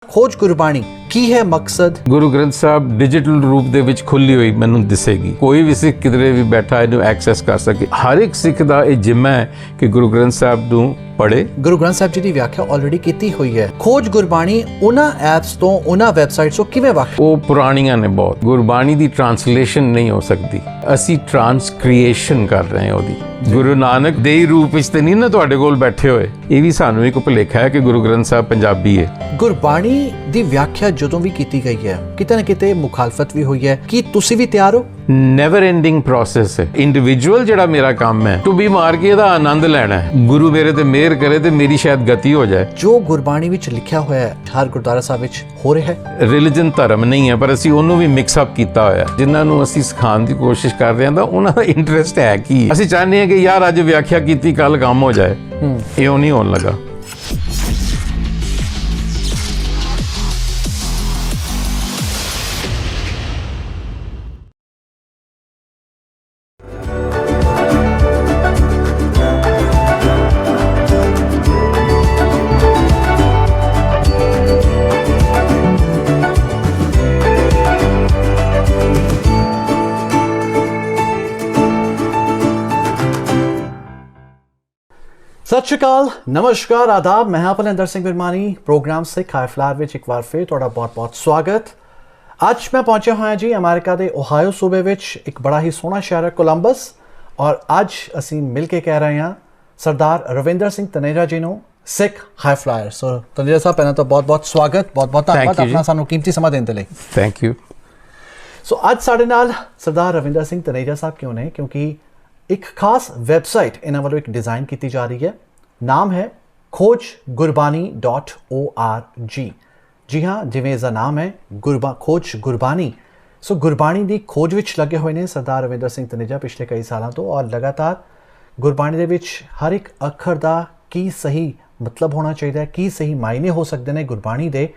खोज गुरबाणी की है मकसद? गुरु ग्रंथ ਸਾਹਿਬ ਡਿਜੀਟਲ ਰੂਪ ਦੇ ਵਿੱਚ ਖੁੱਲੀ ਹੋਈ ਮੈਨੂੰ ਦਿਸੇਗੀ। ਕੋਈ ਵੀ ਸਿੱਖ ਕਿਧਰੇ ਵੀ ਬੈਠਾ ਇਹਨੂੰ ਐਕਸੈਸ ਕਰ ਸਕੇ। ਹਰ ਇੱਕ ਸਿੱਖ ਦਾ ਇਹ ਜ਼ਿੰਮਾ ਹੈ ਕਿ ਗੁਰੂ ਗ੍ਰੰਥ ਸਾਹਿਬ ਨੂੰ ਪੜ੍ਹੇ। ਗੁਰੂ ਗ੍ਰੰਥ ਸਾਹਿਬ ਜੀ ਦੀ ਵਿਆਖਿਆ ਆਲਰੇਡੀ ਕੀਤੀ ਹੋਈ ਹੈ। ਖੋਜ ਗੁਰਬਾਣੀ ਉਹਨਾਂ ਐਪਸ ਤੋਂ, ਉਹਨਾਂ ਵੈਬਸਾਈਟਸ ਤੋਂ ਕਿਵੇਂ ਵੱਖ? ਉਹ ਪੁਰਾਣੀਆਂ ਨੇ ਬਹੁਤ। ਗੁਰਬਾਣੀ ਦੀ ਟ੍ਰਾਂਸਲੇਸ਼ਨ ਨਹੀਂ ਹੋ ਸਕਦੀ, ਅਸੀਂ ਟ੍ਰਾਂਸਕ੍ਰੀਏਸ਼ਨ ਕਰ ਰਹੇ ਹਾਂ ਉਹਦੀ। ਗੁਰੂ ਨਾਨਕ ਦੇ ਹੀ ਰੂਪ ਵਿੱਚ ਤੇ ਨਹੀਂ ਨਾ ਤੁਹਾਡੇ ਕੋਲ ਬੈਠੇ ਹੋਏ। ਇਹ ਵੀ ਸਾਨੂੰ ਇੱਕ ਭੁਲੇਖਾ ਹੈ ਕਿ ਗੁਰੂ ਗ੍ਰੰਥ ਸਾਹਿਬ ਪੰਜਾਬੀ ਹੈ। ਗੁਰਬਾਣੀ ਦੀ ਵਿਆਖਿਆ ਜਦੋਂ ਵੀ ਕੀਤੀ ਗਈ ਹੈ, ਕਿਤੇ ਨਾ ਕਿਤੇ ਮੁਖਾਲਫਤ ਵੀ ਹੋਈ ਹੈ। ਕੀ ਤੁਸੀਂ ਵੀ ਤਿਆਰ ਹੋ? ਨੈਵਰ ਐਂਡਿੰਗ ਪ੍ਰੋਸੈਸ ਹੈ। ਇੰਡੀਵਿਜੂਅਲ ਜਿਹੜਾ ਮੇਰਾ ਕੰਮ ਹੈ ਟੂ ਬੀ ਮਾਰ ਕੇ ਇਹਦਾ ਆਨੰਦ ਲੈਣਾ ਹੈ। ਗੁਰੂ ਮੇਰੇ ਤੇ ਮਿਹਰ ਕਰੇ ਤੇ ਮੇਰੀ ਸ਼ਾਇਦ ਗਤੀ ਹੋ ਜਾਏ। ਜੋ ਗੁਰਬਾਣੀ ਵਿੱਚ ਲਿਖਿਆ ਹੋਇਆ ਹੈ ਹਰ ਗੁਰਦੁਆਰਾ ਸਾਹਿਬ ਵਿੱਚ ਹੋ ਰਿਹਾ ਹੈ। ਰਿਲੀਜਨ ਧਰਮ ਨਹੀਂ ਹੈ, ਪਰ ਅਸੀਂ ਉਹਨੂੰ ਵੀ ਮਿਕਸ ਅਪ ਕੀਤਾ ਹੋਇਆ। ਜਿਨ੍ਹਾਂ ਨੂੰ ਅਸੀਂ ਸਿਖਾਉਣ ਦੀ ਕੋਸ਼ਿਸ਼ ਕਰ ਰਹੇ ਹਾਂ ਤਾਂ ਉਹਨਾਂ ਦਾ ਇੰਟਰਸਟ ਹੈ ਕੀ? ਅਸੀਂ ਚਾਹੁੰਦੇ ਹਾਂ ਕਿ ਯਾਰ ਅੱਜ ਵਿਆਖਿਆ ਕੀਤੀ ਕੱਲ ਕੰਮ ਹੋ ਜਾਏ। ਇਹ ਉਹ ਨਹੀਂ ਹੋਣ ਲੱਗਾ। ਸਤਿ ਸ਼੍ਰੀ ਅਕਾਲ, ਨਮਸਕਾਰ, ਆਦਾਬ। ਮੈਂ ਹਾਂ ਭਲਿੰਦਰ ਸਿੰਘ ਬਿਰਮਾਨੀ। ਪ੍ਰੋਗਰਾਮ ਸਿੱਖ ਹਾਈ ਫਲਾਇਰ ਵਿੱਚ ਇੱਕ ਵਾਰ ਫਿਰ ਤੁਹਾਡਾ ਬਹੁਤ-ਬਹੁਤ ਸਵਾਗਤ। ਅੱਜ ਮੈਂ ਪਹੁੰਚਿਆ ਹੋਇਆ ਜੀ ਅਮਰੀਕਾ ਦੇ ਓਹਾਇਓ ਸੂਬੇ ਵਿੱਚ ਇੱਕ ਬੜਾ ਹੀ ਸੋਹਣਾ ਸ਼ਹਿਰ ਹੈ ਕੋਲੰਬਸ, ਔਰ ਅੱਜ ਅਸੀਂ ਮਿਲ ਕੇ ਕਹਿ ਰਹੇ ਹਾਂ ਸਰਦਾਰ ਰਵਿੰਦਰ ਸਿੰਘ ਤਨੇਜਾ ਜੀ ਨੂੰ, ਸਿੱਖ ਹਾਈ ਫਲਾਇਰ। ਸੋ ਤਨੇਜਾ ਸਾਹਿਬ, ਪਹਿਲਾਂ ਤਾਂ ਬਹੁਤ-ਬਹੁਤ ਸਵਾਗਤ, ਬਹੁਤ-ਬਹੁਤ ਧੰਨਵਾਦ ਆਪਣਾ ਸਾਨੂੰ ਕੀਮਤੀ ਸਮਾਂ ਦੇਣ ਦੇ ਲਈ। Thank you. ਸੋ ਅੱਜ ਸਾਡੇ ਨਾਲ ਸਰਦਾਰ ਰਵਿੰਦਰ ਸਿੰਘ ਤਨੇਜਾ ਸਾਹਿਬ ਕਿਉਂ ਨੇ? ਕਿਉਂਕਿ ਇੱਕ ਖਾਸ ਵੈਬਸਾਈਟ ਇਹਨਾਂ ਵੱਲੋਂ ਇੱਕ ਡਿਜ਼ਾਈਨ ਕੀਤੀ ਜਾ ਰਹੀ ਹੈ। ਨਾਮ ਹੈ khojgurbani.org। ਜੀ ਹਾਂ, ਜਿਵੇਂ ਇਸ ਦਾ ਨਾਮ ਹੈ ਖੋਜ ਗੁਰਬਾਣੀ। ਸੋ ਗੁਰਬਾਣੀ ਦੀ ਖੋਜ ਵਿੱਚ ਲੱਗੇ ਹੋਏ ਨੇ ਸਰਦਾਰ ਰਵਿੰਦਰ ਸਿੰਘ ਤਨੇਜਾ ਪਿਛਲੇ ਕਈ ਸਾਲਾਂ ਤੋਂ, ਔਰ ਲਗਾਤਾਰ ਗੁਰਬਾਣੀ ਦੇ ਵਿੱਚ ਹਰ ਇੱਕ ਅੱਖਰ ਦਾ ਕੀ ਸਹੀ ਮਤਲਬ ਹੋਣਾ ਚਾਹੀਦਾ ਹੈ, ਕੀ ਸਹੀ ਮਾਇਨੇ ਹੋ ਸਕਦੇ ਨੇ ਗੁਰਬਾਣੀ ਦੇ,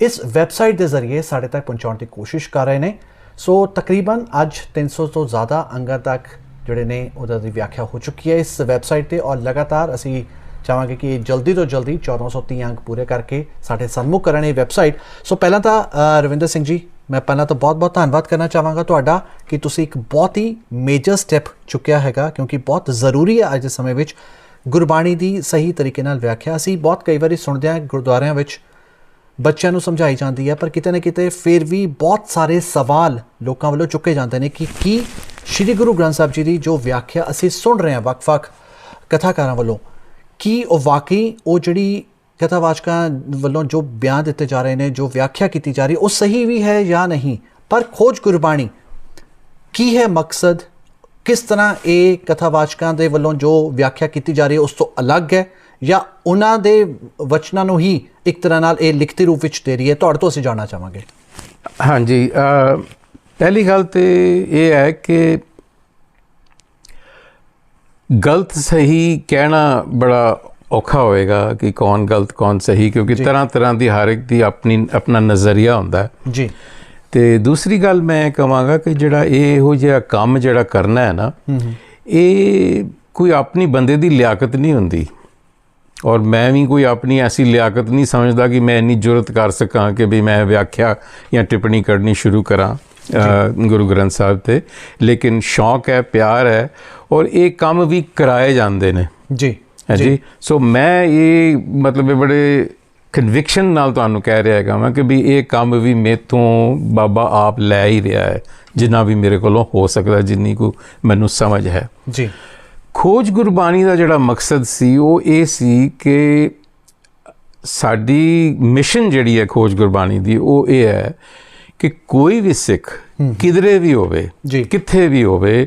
ਇਸ ਵੈਬਸਾਈਟ ਦੇ ਜ਼ਰੀਏ ਸਾਡੇ ਤੱਕ ਪਹੁੰਚਾਉਣ ਦੀ ਕੋਸ਼ਿਸ਼ ਕਰ ਰਹੇ ਨੇ। ਸੋ ਤਕਰੀਬਨ ਅੱਜ 300 ਤੋਂ ਜ਼ਿਆਦਾ ਅੰਗਾਂ ਤੱਕ ਜਿਹੜੇ ਨੇ ਉਹਦਾ ਦੀ ਵਿਆਖਿਆ ਹੋ ਚੁੱਕੀ ਹੈ ਇਸ ਵੈਬਸਾਈਟ 'ਤੇ, ਔਰ ਲਗਾਤਾਰ ਅਸੀਂ ਚਾਹਾਂਗੇ ਕਿ ਜਲਦੀ ਤੋਂ ਜਲਦੀ 1430 ਅੰਕ ਪੂਰੇ ਕਰਕੇ ਸਾਡੇ ਸਨਮੁਖ ਕਰਨ ਇਹ ਵੈਬਸਾਈਟ। ਸੋ ਪਹਿਲਾਂ ਤਾਂ ਰਵਿੰਦਰ ਸਿੰਘ ਜੀ, ਮੈਂ ਪਹਿਲਾਂ ਤਾਂ ਬਹੁਤ-ਬਹੁਤ ਧੰਨਵਾਦ ਕਰਨਾ ਚਾਹਾਂਗਾ ਤੁਹਾਡਾ ਕਿ ਤੁਸੀਂ ਇੱਕ ਬਹੁਤ ਹੀ ਮੇਜਰ ਸਟੈਪ ਚੁੱਕਿਆ ਹੈਗਾ, ਕਿਉਂਕਿ ਬਹੁਤ ਜ਼ਰੂਰੀ ਹੈ ਅੱਜ ਦੇ ਸਮੇਂ ਵਿੱਚ ਗੁਰਬਾਣੀ ਦੀ ਸਹੀ ਤਰੀਕੇ ਨਾਲ ਵਿਆਖਿਆ। ਅਸੀਂ ਬਹੁਤ ਕਈ ਵਾਰੀ ਸੁਣਦੇ ਹਾਂ ਗੁਰਦੁਆਰਿਆਂ ਵਿੱਚ ਬੱਚਿਆਂ ਨੂੰ ਸਮਝਾਈ ਜਾਂਦੀ ਹੈ, ਪਰ ਕਿਤੇ ਨਾ ਕਿਤੇ ਫਿਰ ਵੀ ਬਹੁਤ ਸਾਰੇ ਸਵਾਲ ਲੋਕਾਂ ਵੱਲੋਂ ਚੁੱਕੇ ਜਾਂਦੇ ਨੇ ਕਿ ਕੀ ਸ਼੍ਰੀ ਗੁਰੂ ਗ੍ਰੰਥ ਸਾਹਿਬ ਜੀ ਦੀ ਜੋ ਵਿਆਖਿਆ ਅਸੀਂ ਸੁਣ ਰਹੇ ਹਾਂ ਵੱਖ-ਵੱਖ ਕਥਾਕਾਰਾਂ ਵੱਲੋਂ, ਕੀ ਉਹ ਵਾਕਈ ਉਹ ਜਿਹੜੀ ਕਥਾਵਾਚਕਾਂ ਵੱਲੋਂ ਜੋ ਬਿਆਨ ਦਿੱਤੇ ਜਾ ਰਹੇ ਨੇ, ਜੋ ਵਿਆਖਿਆ ਕੀਤੀ ਜਾ ਰਹੀ, ਉਹ ਸਹੀ ਵੀ ਹੈ ਜਾਂ ਨਹੀਂ? ਪਰ ਖੋਜ ਗੁਰਬਾਣੀ ਕੀ ਹੈ ਮਕਸਦ? ਕਿਸ ਤਰ੍ਹਾਂ ਇਹ ਕਥਾਵਾਚਕਾਂ ਦੇ ਵੱਲੋਂ ਜੋ ਵਿਆਖਿਆ ਕੀਤੀ ਜਾ ਰਹੀ ਹੈ ਉਸ ਤੋਂ ਅਲੱਗ ਹੈ, ਜਾਂ ਉਹਨਾਂ ਦੇ ਵਚਨਾਂ ਨੂੰ ਹੀ ਇੱਕ ਤਰ੍ਹਾਂ ਨਾਲ ਇਹ ਲਿਖਤੀ ਰੂਪ ਵਿੱਚ ਦੇ ਰਹੀ ਹੈ? ਤੁਹਾਡੇ ਤੋਂ ਅਸੀਂ ਜਾਣਨਾ ਚਾਹਾਂਗੇ। ਹਾਂਜੀ, ਪਹਿਲੀ ਗੱਲ ਤੇ ਇਹ ਹੈ ਕਿ ਗਲਤ ਸਹੀ ਕਹਿਣਾ ਬੜਾ ਔਖਾ ਹੋਏਗਾ ਕਿ ਕੌਣ ਗਲਤ ਕੌਣ ਸਹੀ, ਕਿਉਂਕਿ ਤਰ੍ਹਾਂ ਤਰ੍ਹਾਂ ਦੀ ਹਰ ਇੱਕ ਦੀ ਆਪਣਾ ਨਜ਼ਰੀਆ ਹੁੰਦਾ ਜੀ। ਤੇ ਦੂਸਰੀ ਗੱਲ ਮੈਂ ਕਹਾਂਗਾ ਕਿ ਜਿਹੜਾ ਇਹੋ ਜਿਹਾ ਕੰਮ ਜਿਹੜਾ ਕਰਨਾ ਹੈ ਨਾ, ਇਹ ਕੋਈ ਆਪਣੀ ਬੰਦੇ ਦੀ ਲਿਆਕਤ ਨਹੀਂ ਹੁੰਦੀ, ਔਰ ਮੈਂ ਵੀ ਕੋਈ ਆਪਣੀ ਐਸੀ ਲਿਆਕਤ ਨਹੀਂ ਸਮਝਦਾ ਕਿ ਮੈਂ ਇੰਨੀ ਜੁਰਤ ਕਰ ਸਕਾਂ ਕਿ ਵੀ ਮੈਂ ਵਿਆਖਿਆ ਜਾਂ ਟਿੱਪਣੀ ਕਰਨੀ ਸ਼ੁਰੂ ਕਰਾਂ ਗੁਰੂ ਗ੍ਰੰਥ ਸਾਹਿਬ 'ਤੇ। ਲੇਕਿਨ ਸ਼ੌਂਕ ਹੈ, ਪਿਆਰ ਹੈ, ਔਰ ਇਹ ਕੰਮ ਵੀ ਕਰਾਏ ਜਾਂਦੇ ਨੇ ਜੀ। ਹਾਂਜੀ, ਸੋ ਮੈਂ ਇਹ ਮਤਲਬ ਇਹ ਬੜੇ ਕਨਵਿਕਸ਼ਨ ਨਾਲ ਤੁਹਾਨੂੰ ਕਹਿ ਰਿਹਾ ਹੈਗਾ ਮੈਂ ਕਿ ਵੀ ਇਹ ਕੰਮ ਵੀ ਮੇਥੋਂ ਬਾਬਾ ਆਪ ਲੈ ਹੀ ਰਿਹਾ ਹੈ, ਜਿੰਨਾ ਵੀ ਮੇਰੇ ਕੋਲੋਂ ਹੋ ਸਕਦਾ, ਜਿੰਨੀ ਕੁ ਮੈਨੂੰ ਸਮਝ ਹੈ ਜੀ। ਖੋਜ ਗੁਰਬਾਣੀ ਦਾ ਜਿਹੜਾ ਮਕਸਦ ਸੀ ਉਹ ਇਹ ਸੀ ਕਿ ਸਾਡੀ ਮਿਸ਼ਨ ਜਿਹੜੀ ਹੈ ਖੋਜ ਗੁਰਬਾਣੀ ਦੀ, ਉਹ ਇਹ ਹੈ ਕਿ ਕੋਈ ਵੀ ਸਿੱਖ ਕਿਧਰੇ ਵੀ ਹੋਵੇ, ਕਿੱਥੇ ਵੀ ਹੋਵੇ,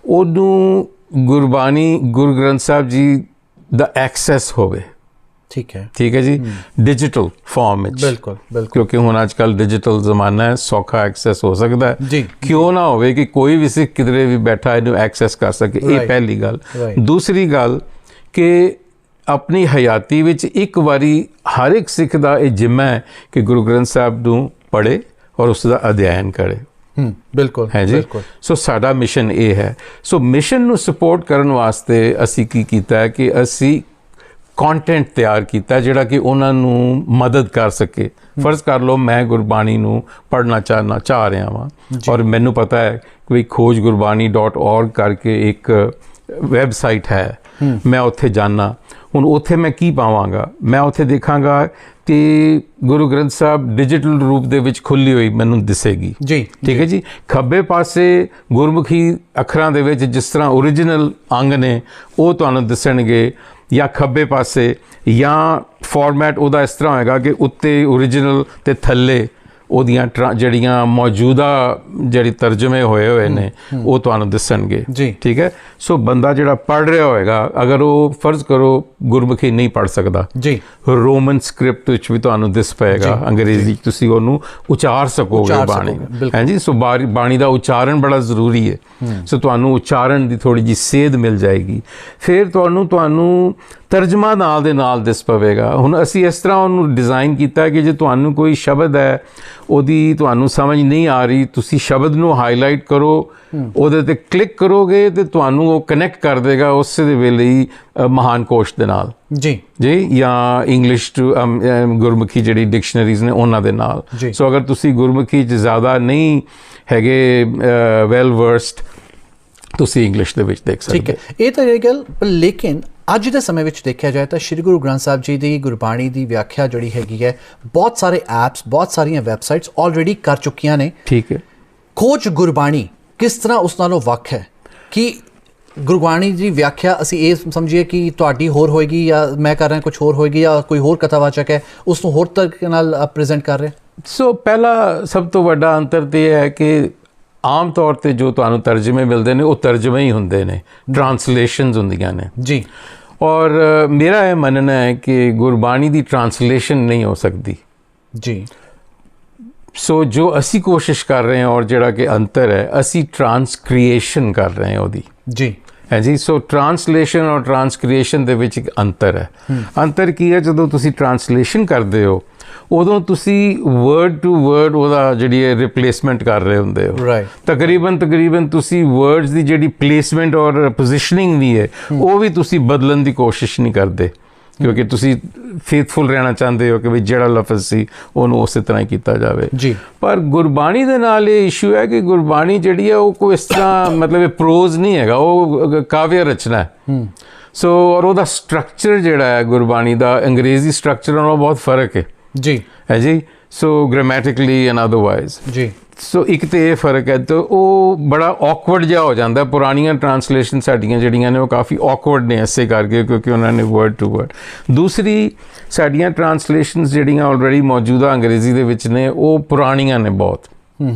ਉਹਨੂੰ ਗੁਰਬਾਣੀ, ਗੁਰੂ ਗ੍ਰੰਥ ਸਾਹਿਬ ਜੀ ਦਾ ਐਕਸੈਸ ਹੋਵੇ। ਠੀਕ ਹੈ ਜੀ, ਡਿਜੀਟਲ ਫਾਰਮ ਵਿੱਚ। ਬਿਲਕੁਲ, ਕਿਉਂਕਿ ਹੁਣ ਅੱਜ ਕੱਲ੍ਹ ਡਿਜੀਟਲ ਜ਼ਮਾਨਾ ਹੈ, ਸੌਖਾ ਐਕਸੈਸ ਹੋ ਸਕਦਾ ਹੈ। ਕਿਉਂ ਨਾ ਹੋਵੇ ਕਿ ਕੋਈ ਵੀ ਸਿੱਖ ਕਿਧਰੇ ਵੀ ਬੈਠਾ ਇਹਨੂੰ ਐਕਸੈਸ ਕਰ ਸਕੇ। ਇਹ ਪਹਿਲੀ ਗੱਲ। ਦੂਸਰੀ ਗੱਲ ਕਿ ਆਪਣੀ ਹਯਾਤੀ ਵਿੱਚ ਇੱਕ ਵਾਰੀ ਹਰ ਇੱਕ ਸਿੱਖ ਦਾ ਇਹ ਜ਼ਿੰਮਾ ਹੈ ਕਿ ਗੁਰੂ ਗ੍ਰੰਥ ਸਾਹਿਬ ਨੂੰ ਪੜ੍ਹੇ ਔਰ ਉਸ ਦਾ ਅਧਿਐਨ ਕਰੇ। ਬਿਲਕੁਲ ਹੈ ਜੀ। ਸੋ ਸਾਡਾ ਮਿਸ਼ਨ ਇਹ ਹੈ। ਸੋ ਮਿਸ਼ਨ ਨੂੰ ਸਪੋਰਟ ਕਰਨ ਵਾਸਤੇ ਅਸੀਂ ਕੀ ਕੀਤਾ ਹੈ ਕਿ ਅਸੀਂ ਕੰਟੈਂਟ ਤਿਆਰ ਕੀਤਾ ਜਿਹੜਾ ਕਿ ਉਹਨਾਂ ਨੂੰ ਮਦਦ ਕਰ ਸਕੇ। ਫਰਜ਼ ਕਰ ਲਓ ਮੈਂ ਗੁਰਬਾਣੀ ਨੂੰ ਪੜ੍ਹਨਾ ਚਾਹ ਰਿਹਾ ਵਾਂ ਔਰ ਮੈਨੂੰ ਪਤਾ ਹੈ ਕਿ khojgurbani.org ਕਰਕੇ ਇੱਕ ਵੈਬਸਾਈਟ ਹੈ, ਮੈਂ ਉੱਥੇ ਜਾਣਾ। ਹੁਣ ਉੱਥੇ ਮੈਂ ਕੀ ਪਾਵਾਂਗਾ? ਮੈਂ ਉੱਥੇ ਦੇਖਾਂਗਾ ਕਿ ਗੁਰੂ ਗ੍ਰੰਥ ਸਾਹਿਬ ਡਿਜੀਟਲ ਰੂਪ ਦੇ ਵਿੱਚ ਖੁੱਲੀ ਹੋਈ ਮੈਨੂੰ ਦਿਸੇਗੀ ਜੀ, ਠੀਕ ਹੈ ਜੀ। ਖੱਬੇ ਪਾਸੇ ਗੁਰਮੁਖੀ ਅੱਖਰਾਂ ਦੇ ਵਿੱਚ ਜਿਸ ਤਰ੍ਹਾਂ ਓਰੀਜਨਲ ਅੰਗ ਨੇ ਉਹ ਤੁਹਾਨੂੰ ਦਿਸਣਗੇ, ਜਾਂ ਖੱਬੇ ਪਾਸੇ ਜਾਂ ਫਾਰਮੈਟ ਉਹਦਾ ਇਸ ਤਰ੍ਹਾਂ ਹੋਏਗਾ ਕਿ ਉੱਤੇ ਓਰੀਜਨਲ ਤੇ ਥੱਲੇ ਉਹਦੀਆਂ ਜਿਹੜੀਆਂ ਮੌਜੂਦਾ ਜਿਹੜੀ ਤਰਜਮੇ ਹੋਏ ਨੇ ਉਹ ਤੁਹਾਨੂੰ ਦਿਸਣਗੇ ਜੀ, ਠੀਕ ਹੈ। ਸੋ ਬੰਦਾ ਜਿਹੜਾ ਪੜ੍ਹ ਰਿਹਾ ਹੋਏਗਾ, ਅਗਰ ਉਹ ਫਰਜ਼ ਕਰੋ ਗੁਰਮੁਖੀ ਨਹੀਂ ਪੜ੍ਹ ਸਕਦਾ ਜੀ, ਰੋਮਨ ਸਕ੍ਰਿਪਟ ਵਿੱਚ ਵੀ ਤੁਹਾਨੂੰ ਦਿਸ ਪਏਗਾ, ਅੰਗਰੇਜ਼ੀ ਤੁਸੀਂ ਉਹਨੂੰ ਉਚਾਰ ਸਕੋਗੇ ਬਾਣੀ, ਹਾਂਜੀ। ਸੋ ਬਾਣੀ ਦਾ ਉਚਾਰਨ ਬੜਾ ਜ਼ਰੂਰੀ ਹੈ। ਸੋ ਤੁਹਾਨੂੰ ਉਚਾਰਨ ਦੀ ਥੋੜੀ ਜਿਹੀ ਸੇਧ ਮਿਲ ਜਾਏਗੀ, ਫਿਰ ਤੁਹਾਨੂੰ ਤਰਜਮਾ ਨਾਲ ਦੇ ਨਾਲ ਦਿਸ ਪਵੇਗਾ। ਹੁਣ ਅਸੀਂ ਇਸ ਤਰ੍ਹਾਂ ਉਹਨੂੰ ਡਿਜ਼ਾਈਨ ਕੀਤਾ ਕਿ ਜੇ ਤੁਹਾਨੂੰ ਕੋਈ ਸ਼ਬਦ ਹੈ ਉਹਦੀ ਤੁਹਾਨੂੰ ਸਮਝ ਨਹੀਂ ਆ ਰਹੀ, ਤੁਸੀਂ ਸ਼ਬਦ ਨੂੰ ਹਾਈਲਾਈਟ ਕਰੋ, ਉਹਦੇ ਤੇ ਕਲਿੱਕ ਕਰੋਗੇ ਤੇ ਤੁਹਾਨੂੰ ਉਹ ਕਨੈਕਟ ਕਰ ਦੇਗਾ ਉਸੇ ਦੇ ਵੇਲੇ ਹੀ ਮਹਾਨ ਕੋਸ਼ ਦੇ ਨਾਲ ਜੀ, ਜਾਂ ਇੰਗਲਿਸ਼ ਟੂ ਗੁਰਮੁਖੀ ਜਿਹੜੀ ਡਿਕਸ਼ਨਰੀਜ਼ ਨੇ ਉਹਨਾਂ ਦੇ ਨਾਲ। ਸੋ ਅਗਰ ਤੁਸੀਂ ਗੁਰਮੁਖੀ 'ਚ ਜ਼ਿਆਦਾ ਨਹੀਂ ਹੈਗੇ ਵੈਲ ਵਰਸਡ, ਤੁਸੀਂ ਇੰਗਲਿਸ਼ ਦੇ ਵਿੱਚ ਦੇਖ ਸਕਦੇ। ਠੀਕ ਹੈ, ਇਹ ਤਾਂ ਇਹ ਗੱਲ। ਲੇਕਿਨ ਅੱਜ ਦੇ ਸਮੇਂ ਵਿੱਚ ਦੇਖਿਆ ਜਾਏ ਤਾਂ ਸ਼੍ਰੀ ਗੁਰੂ ਗ੍ਰੰਥ ਸਾਹਿਬ ਜੀ ਦੀ ਗੁਰਬਾਣੀ ਦੀ ਵਿਆਖਿਆ ਜਿਹੜੀ ਹੈਗੀ ਹੈ, ਬਹੁਤ ਸਾਰੇ ਐਪਸ, ਬਹੁਤ ਸਾਰੀਆਂ ਵੈਬਸਾਈਟਸ ਆਲਰੇਡੀ ਕਰ ਚੁੱਕੀਆਂ ਨੇ। ਠੀਕ ਹੈ, ਖੋਜ ਗੁਰਬਾਣੀ ਕਿਸ ਤਰ੍ਹਾਂ ਉਸ ਨਾਲੋਂ ਵੱਖ ਹੈ? ਕਿ ਗੁਰਬਾਣੀ ਦੀ ਵਿਆਖਿਆ ਅਸੀਂ ਇਹ ਸਮਝੀਏ ਕਿ ਤੁਹਾਡੀ ਹੋਰ ਹੋਏਗੀ ਜਾਂ ਮੈਂ ਕਰ ਰਿਹਾ ਕੁਝ ਹੋਰ ਹੋਏਗੀ, ਜਾਂ ਕੋਈ ਹੋਰ ਕਥਾਵਾਚਕ ਹੈ ਉਸ ਨੂੰ ਹੋਰ ਤਰੀਕੇ ਨਾਲ ਪ੍ਰੈਜ਼ੈਂਟ ਕਰ ਰਿਹਾ? ਸੋ ਪਹਿਲਾ ਸਭ ਤੋਂ ਵੱਡਾ ਅੰਤਰ ਤੇ ਇਹ ਹੈ ਕਿ ਆਮ ਤੌਰ ਤੇ ਜੋ ਤੁਹਾਨੂੰ ਤਰਜਮੇ ਮਿਲਦੇ ਨੇ ਉਹ ਤਰਜਮੇ ਹੀ ਹੁੰਦੇ ਨੇ, ਟਰਾਂਸਲੇਸ਼ਨਸ ਹੁੰਦੀਆਂ ਨੇ ਜੀ। ਔਰ ਮੇਰਾ ਇਹ ਮੰਨਣਾ ਹੈ ਕਿ ਗੁਰਬਾਣੀ ਦੀ ਟਰਾਂਸਲੇਸ਼ਨ ਨਹੀਂ ਹੋ ਸਕਦੀ ਜੀ। ਸੋ ਜੋ ਅਸੀਂ ਕੋਸ਼ਿਸ਼ ਕਰ ਰਹੇ ਹਾਂ ਔਰ ਜਿਹੜਾ ਕਿ ਅੰਤਰ ਹੈ, ਅਸੀਂ ਟਰਾਂਸਕ੍ਰੀਏਸ਼ਨ ਕਰ ਰਹੇ ਹਾਂ ਉਹਦੀ ਜੀ, ਹੈ ਜੀ। ਸੋ ਟਰਾਂਸਲੇਸ਼ਨ ਔਰ ਟਰਾਂਸਕ੍ਰੀਏਸ਼ਨ ਦੇ ਵਿੱਚ ਇੱਕ ਅੰਤਰ ਹੈ। ਅੰਤਰ ਕੀ ਹੈ? ਜਦੋਂ ਤੁਸੀਂ ਟਰਾਂਸਲੇਸ਼ਨ ਕਰਦੇ ਹੋ ਉਦੋਂ ਤੁਸੀਂ ਵਰਡ ਟੂ ਵਰਡ ਉਹਦਾ ਜਿਹੜੀ ਹੈ ਰਿਪਲੇਸਮੈਂਟ ਕਰ ਰਹੇ ਹੁੰਦੇ ਹੋ। ਤਕਰੀਬਨ ਤੁਸੀਂ ਵਰਡਸ ਦੀ ਜਿਹੜੀ ਪਲੇਸਮੈਂਟ ਔਰ ਪੋਜੀਸ਼ਨਿੰਗ ਵੀ ਹੈ ਉਹ ਵੀ ਤੁਸੀਂ ਬਦਲਣ ਦੀ ਕੋਸ਼ਿਸ਼ ਨਹੀਂ ਕਰਦੇ, ਕਿਉਂਕਿ ਤੁਸੀਂ ਫੇਥਫੁਲ ਰਹਿਣਾ ਚਾਹੁੰਦੇ ਹੋ ਕਿ ਵੀ ਜਿਹੜਾ ਲਫ਼ਜ਼ ਸੀ ਉਹਨੂੰ ਉਸੇ ਤਰ੍ਹਾਂ ਹੀ ਕੀਤਾ ਜਾਵੇ ਜੀ। ਪਰ ਗੁਰਬਾਣੀ ਦੇ ਨਾਲ ਇਹ ਇਸ਼ੂ ਹੈ ਕਿ ਗੁਰਬਾਣੀ ਜਿਹੜੀ ਹੈ ਉਹ ਕੋਈ ਇਸ ਤਰ੍ਹਾਂ ਮਤਲਬ ਇਹ ਪ੍ਰੋਜ਼ ਨਹੀਂ ਹੈਗਾ, ਉਹ ਕਾਵਿ ਰਚਨਾ ਹੈ। ਸੋ ਔਰ ਉਹਦਾ ਸਟਰਕਚਰ ਜਿਹੜਾ ਹੈ ਗੁਰਬਾਣੀ ਦਾ ਅੰਗਰੇਜ਼ੀ ਸਟਰਕਚਰ ਨਾਲੋਂ ਬਹੁਤ ਫਰਕ ਹੈ ਜੀ, ਹੈ ਜੀ। ਸੋ ਗ੍ਰਾਮੈਟਿਕਲੀ ਐਂਡ ਅਦਰਵਾਈਜ਼ ਜੀ। ਸੋ ਇੱਕ ਤੇ ਇਹ ਫਰਕ ਹੈ, ਤਾਂ ਉਹ ਬੜਾ ਔਕਵਰਡ ਜਿਹਾ ਹੋ ਜਾਂਦਾ। ਪੁਰਾਣੀਆਂ ਟਰਾਂਸਲੇਸ਼ਨ ਸਾਡੀਆਂ ਜਿਹੜੀਆਂ ਨੇ ਉਹ ਕਾਫੀ ਔਕਵਰਡ ਨੇ ਇਸੇ ਕਰਕੇ, ਕਿਉਂਕਿ ਉਹਨਾਂ ਨੇ ਵਰਡ ਟੂ ਵਰਡ। ਦੂਸਰੀ ਸਾਡੀਆਂ ਟਰਾਂਸਲੇਸ਼ਨਸ ਜਿਹੜੀਆਂ ਆਲਰੇਡੀ ਮੌਜੂਦਾ ਅੰਗਰੇਜ਼ੀ ਦੇ ਵਿੱਚ ਨੇ ਉਹ ਪੁਰਾਣੀਆਂ ਨੇ ਬਹੁਤ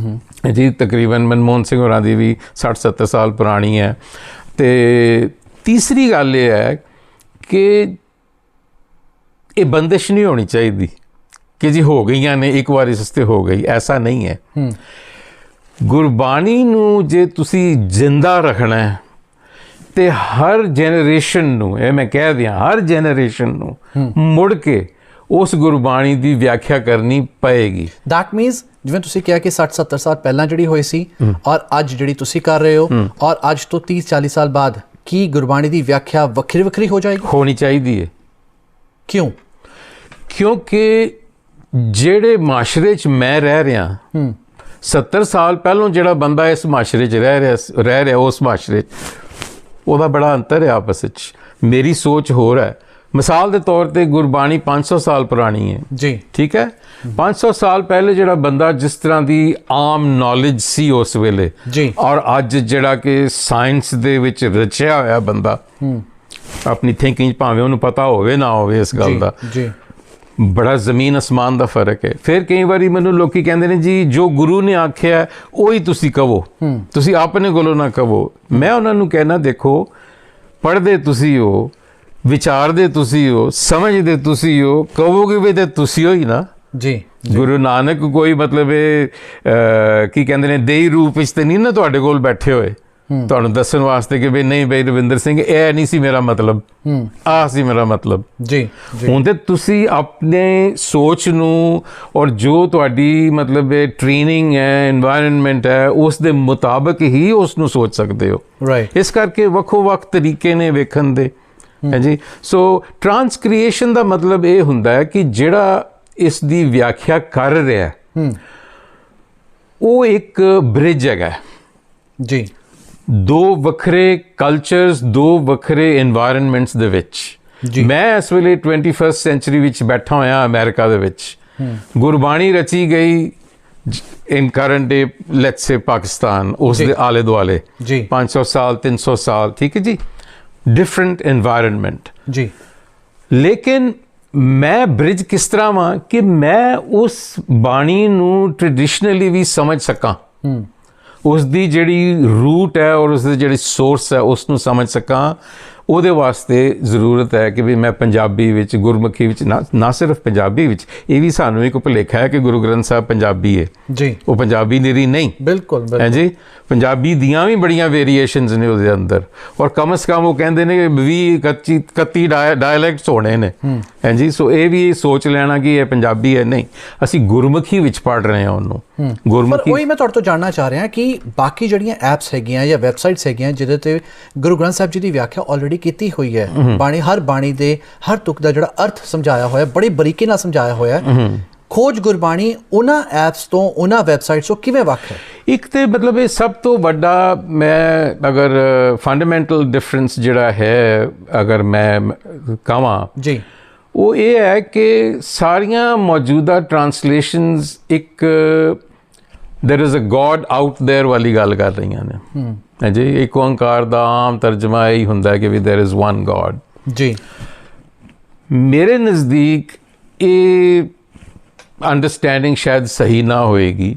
ਜੀ। ਤਕਰੀਬਨ ਮਨਮੋਹਨ ਸਿੰਘ ਹੋਰਾਂ ਦੀ ਵੀ 60-70 ਸਾਲ ਪੁਰਾਣੀ ਹੈ। ਤੇ ਤੀਸਰੀ ਗੱਲ ਇਹ ਹੈ ਕਿ ਇਹ ਬੰਦਿਸ਼ ਨਹੀਂ ਹੋਣੀ ਚਾਹੀਦੀ ਕਿ ਜੀ ਹੋ ਗਈਆਂ ਨੇ ਇੱਕ ਵਾਰੀ ਸਸਤੇ ਹੋ ਗਈ, ਐਸਾ ਨਹੀਂ ਹੈ। ਗੁਰਬਾਣੀ ਨੂੰ ਜੇ ਤੁਸੀਂ ਜ਼ਿੰਦਾ ਰੱਖਣਾ ਹੈ ਤੇ ਹਰ ਜਨਰੇਸ਼ਨ ਨੂੰ, ਇਹ ਮੈਂ ਕਹਿ ਦਿਆਂ, ਹਰ ਜਨਰੇਸ਼ਨ ਨੂੰ ਮੁੜ ਕੇ ਉਸ ਗੁਰਬਾਣੀ ਦੀ ਵਿਆਖਿਆ ਕਰਨੀ ਪਏਗੀ। ਦੈਟ ਮੀਨਸ ਜਿਵੇਂ ਤੁਸੀਂ ਕਿਹਾ ਕਿ 60-70 ਸਾਲ ਪਹਿਲਾਂ ਜਿਹੜੀ ਹੋਈ ਸੀ ਔਰ ਅੱਜ ਜਿਹੜੀ ਤੁਸੀਂ ਕਰ ਰਹੇ ਹੋ, ਔਰ ਅੱਜ ਤੋਂ 30-40 ਸਾਲ ਬਾਅਦ ਕੀ ਗੁਰਬਾਣੀ ਦੀ ਵਿਆਖਿਆ ਵੱਖਰੀ ਹੋ ਜਾਏਗੀ? ਹੋਣੀ ਚਾਹੀਦੀ ਹੈ। ਕਿਉਂ? ਕਿਉਂਕਿ ਜਿਹੜੇ ਮਾਸ਼ਰੇ 'ਚ ਮੈਂ ਰਹਿ ਰਿਹਾ, 70 ਸਾਲ ਪਹਿਲੋਂ ਜਿਹੜਾ ਬੰਦਾ ਇਸ ਮਾਸ਼ਰੇ 'ਚ ਰਹਿ ਰਿਹਾ ਉਸ ਮਾਸ਼ਰੇ 'ਚ ਉਹਦਾ ਬੜਾ ਅੰਤਰ ਹੈ ਆਪਸ ਵਿੱਚ। ਮੇਰੀ ਸੋਚ ਹੋਰ ਹੈ। ਮਿਸਾਲ ਦੇ ਤੌਰ ਤੇ ਗੁਰਬਾਣੀ 500 ਸਾਲ ਪੁਰਾਣੀ ਹੈ ਜੀ, ਠੀਕ ਹੈ। 500 ਸਾਲ ਪਹਿਲੇ ਜਿਹੜਾ ਬੰਦਾ ਜਿਸ ਤਰ੍ਹਾਂ ਦੀ ਆਮ ਨੌਲੇਜ ਸੀ ਉਸ ਵੇਲੇ ਜੀ, ਔਰ ਅੱਜ ਜਿਹੜਾ ਕਿ ਸਾਇੰਸ ਦੇ ਵਿੱਚ ਰਚਿਆ ਹੋਇਆ ਬੰਦਾ ਆਪਣੀ ਥਿੰਕਿੰਗ ਭਾਵੇਂ ਉਹਨੂੰ ਪਤਾ ਹੋਵੇ ਨਾ ਹੋਵੇ ਇਸ ਗੱਲ ਦਾ ਜੀ, ਬੜਾ ਜ਼ਮੀਨ ਅਸਮਾਨ ਦਾ ਫਰਕ ਹੈ। ਫਿਰ ਕਈ ਵਾਰੀ ਮੈਨੂੰ ਲੋਕੀ ਕਹਿੰਦੇ ਨੇ ਜੀ ਜੋ ਗੁਰੂ ਨੇ ਆਖਿਆ ਉਹੀ ਤੁਸੀਂ ਕਹੋ, ਤੁਸੀਂ ਆਪਣੇ ਕੋਲੋਂ ਨਾ ਕਹੋ। ਮੈਂ ਉਹਨਾਂ ਨੂੰ ਕਹਿਣਾ, ਦੇਖੋ ਪੜ੍ਹਦੇ ਤੁਸੀਂ ਹੋ, ਵਿਚਾਰਦੇ ਤੁਸੀਂ ਹੋ, ਸਮਝਦੇ ਤੁਸੀਂ ਹੋ, ਕਹੋਗੇ ਵੀ ਤੇ ਤੁਸੀਂ ਹੋ ਹੀ ਨਾ ਜੀ। ਗੁਰੂ ਨਾਨਕ ਕੋਈ ਮਤਲਬ ਇਹ ਕੀ ਕਹਿੰਦੇ ਨੇ ਦੇਹੀ ਰੂਪ ਵਿੱਚ ਤੇ ਨਹੀਂ ਨਾ ਤੁਹਾਡੇ ਕੋਲ ਬੈਠੇ ਹੋਏ ਤੁਹਾਨੂੰ ਦੱਸਣ ਵਾਸਤੇ ਕਿ ਵੀ ਨਹੀਂ ਬਈ ਰਵਿੰਦਰ ਸਿੰਘ ਇਹ ਨਹੀਂ ਸੀ ਮੇਰਾ ਮਤਲਬ, ਆਹ ਸੀ ਮੇਰਾ ਮਤਲਬ ਜੀ। ਹੁਣ ਤੇ ਤੁਸੀਂ ਆਪਣੇ ਸੋਚ ਨੂੰ ਔਰ ਜੋ ਤੁਹਾਡੀ ਮਤਲਬ ਟ੍ਰੇਨਿੰਗ ਹੈ, এনवायरमेंट ਹੈ, ਉਸ ਦੇ ਮੁਤਾਬਕ ਹੀ ਉਸ ਨੂੰ ਸੋਚ ਸਕਦੇ ਹੋ। ਇਸ ਕਰਕੇ ਵੱਖੋ ਵੱਖ ਤਰੀਕੇ ਨੇ ਵੇਖਣ ਦੇ, ਹੈ ਜੀ। ਸੋ ਟ੍ਰਾਂਸਕ੍ਰੀਏਸ਼ਨ ਦਾ ਮਤਲਬ ਇਹ ਹੁੰਦਾ ਹੈ ਕਿ ਜਿਹੜਾ ਇਸ ਦੀ ਵਿਆਖਿਆ ਕਰ ਰਿਹਾ ਉਹ ਇੱਕ ਬ੍ਰਿਜ ਹੈਗਾ ਜੀ, ਦੋ ਵੱਖਰੇ ਕਲਚਰਸ, ਦੋ ਵੱਖਰੇ এনवायरमेंट्स ਦੇ ਵਿੱਚ। ਮੈਂ ਇਸ ਵੇਲੇ 21st ਸੈਂਚੁਰੀ ਵਿੱਚ ਬੈਠਾ ਹੋਇਆ ਅਮਰੀਕਾ ਦੇ ਵਿੱਚ। ਗੁਰਬਾਣੀ ਰਚੀ ਗਈ in current day, let's say Pakistan, ਉਸ ਦੇ ਆਲੇ ਦੁਆਲੇ 500 ਸਾਲ 300 ਸਾਲ, ਠੀਕ ਹੈ ਜੀ, ਡਿਫਰੈਂਟ এনवायरमेंट ਜੀ। ਲੇਕਿਨ ਮੈਂ ਬ੍ਰਿਜ ਕਿਸ ਤਰ੍ਹਾਂ ਵਾਂ ਕਿ ਮੈਂ ਉਸ ਬਾਣੀ ਨੂੰ ਟ੍ਰੈਡੀਸ਼ਨਲੀ ਵੀ ਸਮਝ ਸਕਾਂ, ਉਸ ਦੀ ਜਿਹੜੀ ਰੂਟ ਹੈ ਔਰ ਉਸ ਦੇ ਜਿਹੜੀ ਸੋਰਸ ਹੈ ਉਸ ਨੂੰ ਸਮਝ ਸਕਾਂ। ਉਹਦੇ ਵਾਸਤੇ ਜ਼ਰੂਰਤ ਹੈ ਕਿ ਵੀ ਮੈਂ ਪੰਜਾਬੀ ਵਿੱਚ, ਗੁਰਮੁਖੀ ਵਿੱਚ, ਨਾ ਸਿਰਫ ਪੰਜਾਬੀ ਵਿੱਚ, ਇਹ ਵੀ ਸਾਨੂੰ ਇੱਕ ਭੁਲੇਖਾ ਹੈ ਕਿ ਗੁਰੂ ਗ੍ਰੰਥ ਸਾਹਿਬ ਪੰਜਾਬੀ ਹੈ ਜੀ, ਉਹ ਪੰਜਾਬੀ ਨਿਰੀ ਨਹੀਂ। ਬਿਲਕੁਲ ਹੈ ਜੀ, ਪੰਜਾਬੀ ਦੀਆਂ ਵੀ ਬੜੀਆਂ ਵੇਰੀਏਸ਼ਨਸ ਨੇ ਉਹਦੇ ਅੰਦਰ, ਔਰ ਕਮ ਸੇ ਕਮ ਉਹ ਕਹਿੰਦੇ ਨੇ 20-31 ਡਾਇਲੈਕਟਸ ਹੋਣੇ ਨੇ, ਹੈ ਜੀ। ਸੋ ਇਹ ਵੀ ਸੋਚ ਲੈਣਾ ਕਿ ਇਹ ਪੰਜਾਬੀ ਹੈ, ਨਹੀਂ, ਅਸੀਂ ਗੁਰਮੁਖੀ ਵਿੱਚ ਪੜ੍ਹ ਰਹੇ ਹਾਂ ਉਹਨੂੰ, ਗੁਰਮੁਖੀ। ਉਹੀ ਮੈਂ ਤੁਹਾਡੇ ਤੋਂ ਜਾਣਨਾ ਚਾਹ ਰਿਹਾ ਕਿ ਬਾਕੀ ਜਿਹੜੀਆਂ ਐਪਸ ਹੈਗੀਆਂ ਜਾਂ ਵੈਬਸਾਈਟਸ ਹੈਗੀਆਂ ਜਿਹਦੇ ਤੇ ਗੁਰੂ ਗ੍ਰੰਥ ਸਾਹਿਬ ਜੀ ਦੀ ਵਿਆਖਿਆ ਆਲਰੇਡੀ ਕੀਤੀ ਹੋਈ ਹੈ, ਬਾਣੀ, ਹਰ ਬਾਣੀ ਦੇ ਹਰ ਤੁਕ ਦਾ ਜਿਹੜਾ ਅਰਥ ਸਮਝਾਇਆ ਹੋਇਆ, ਬੜੀ ਬਰੀਕੀ ਨਾਲ ਸਮਝਾਇਆ ਹੋਇਆ, ਖੋਜ ਗੁਰਬਾਣੀ ਉਹਨਾਂ ਐਪਸ ਤੋਂ, ਉਹਨਾਂ ਵੈਬਸਾਈਟਸ ਤੋਂ ਕਿਵੇਂ ਵੱਖ ਹੈ? ਇੱਕ ਤੇ ਮਤਲਬ ਇਹ ਸਭ ਤੋਂ ਵੱਡਾ, ਮੈਂ ਅਗਰ ਫੰਡਾਮੈਂਟਲ ਡਿਫਰੈਂਸ ਜਿਹੜਾ ਹੈ ਅਗਰ ਮੈਂ ਕਹਾਂ ਜੀ, ਉਹ ਇਹ ਹੈ ਕਿ ਸਾਰੀਆਂ ਮੌਜੂਦਾ ਟ੍ਰਾਂਸਲੇਸ਼ਨਸ ਇੱਕ there is a God out there ਵਾਲੀ ਗੱਲ ਕਰ ਰਹੀਆਂ ਨੇ, ਹੈ ਜੀ। ਇੱਕ ਓਂਕਾਰ ਦਾ ਆਮ ਤਰਜਮਾ ਇਹ ਹੁੰਦਾ ਹੈ ਕਿ ਵੀ there is one God ਜੀ। ਮੇਰੇ ਨਜ਼ਦੀਕ ਇਹ ਅੰਡਰਸਟੈਂਡਿੰਗ ਸ਼ਾਇਦ ਸਹੀ ਨਾ ਹੋਏਗੀ,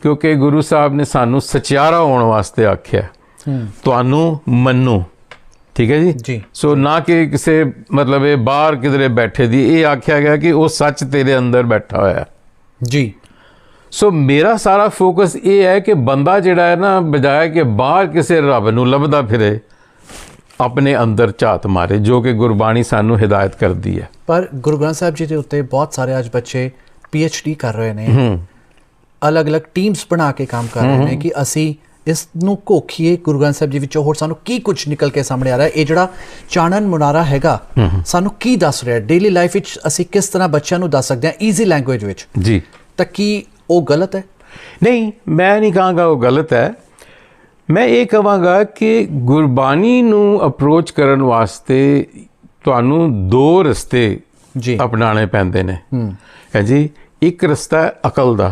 ਕਿਉਂਕਿ ਗੁਰੂ ਸਾਹਿਬ ਨੇ ਸਾਨੂੰ ਸਚਿਆਰਾ ਹੋਣ ਵਾਸਤੇ ਆਖਿਆ, ਤੁਹਾਨੂੰ ਮੰਨੋ, ਠੀਕ ਹੈ ਜੀ। ਸੋ ਨਾ ਕਿ ਕਿਸੇ ਮਤਲਬ ਇਹ ਬਾਹਰ ਕਿਧਰੇ ਬੈਠੇ ਦੀ, ਇਹ ਆਖਿਆ ਗਿਆ ਕਿ ਉਹ ਸੱਚ ਤੇਰੇ ਅੰਦਰ ਬੈਠਾ ਹੋਇਆ ਜੀ। ਸੋ ਮੇਰਾ ਸਾਰਾ ਫੋਕਸ ਇਹ ਹੈ ਕਿ ਬੰਦਾ ਜਿਹੜਾ ਹੈ ਨਾ, ਬਜਾਏ ਕਿ ਬਾਹਰ ਕਿਸੇ ਰੱਬ ਨੂੰ ਲੱਭਦਾ ਫਿਰੇ, ਆਪਣੇ ਅੰਦਰ ਝਾਤ ਮਾਰੇ, ਜੋ ਕਿ ਗੁਰਬਾਣੀ ਸਾਨੂੰ ਹਿਦਾਇਤ ਕਰਦੀ ਹੈ। ਪਰ ਗੁਰੂ ਗ੍ਰੰਥ ਸਾਹਿਬ ਜੀ ਦੇ ਉੱਤੇ ਬਹੁਤ ਸਾਰੇ ਅੱਜ ਬੱਚੇ PhD ਕਰ ਰਹੇ ਨੇ, ਅਲੱਗ-ਅਲੱਗ ਟੀਮਸ ਬਣਾ ਕੇ ਕੰਮ ਕਰ ਰਹੇ ਨੇ ਕਿ ਅਸੀਂ ਇਸ ਨੂੰ ਘੋਖੀਏ, ਗੁਰੂ ਗ੍ਰੰਥ ਸਾਹਿਬ ਜੀ ਵਿੱਚੋਂ ਹੋਰ ਸਾਨੂੰ ਕੀ ਕੁਝ ਨਿਕਲ ਕੇ ਸਾਹਮਣੇ ਆ ਰਿਹਾ, ਇਹ ਜਿਹੜਾ ਚਾਨਣ ਮੁਨਾਰਾ ਹੈਗਾ ਸਾਨੂੰ ਕੀ ਦੱਸ ਰਿਹਾ, ਡੇਲੀ ਲਾਈਫ ਵਿੱਚ ਅਸੀਂ ਕਿਸ ਤਰ੍ਹਾਂ ਬੱਚਿਆਂ ਨੂੰ ਦੱਸ ਸਕਦੇ ਹਾਂ ਈਜ਼ੀ ਲੈਂਗੁਏਜ ਵਿੱਚ ਜੀ, ਤਾਂ ਕੀ ਉਹ ਗਲਤ ਹੈ? ਨਹੀਂ, ਮੈਂ ਨਹੀਂ ਕਹਾਂਗਾ ਉਹ ਗਲਤ ਹੈ। ਮੈਂ ਇਹ ਕਹਾਂਗਾ ਕਿ ਗੁਰਬਾਣੀ ਨੂੰ ਅਪਰੋਚ ਕਰਨ ਵਾਸਤੇ ਤੁਹਾਨੂੰ ਦੋ ਰਸਤੇ ਜੀ ਅਪਣਾਉਣੇ ਪੈਂਦੇ ਨੇ, ਹੈ ਜੀ। ਇੱਕ ਰਸਤਾ ਹੈ ਅਕਲ ਦਾ,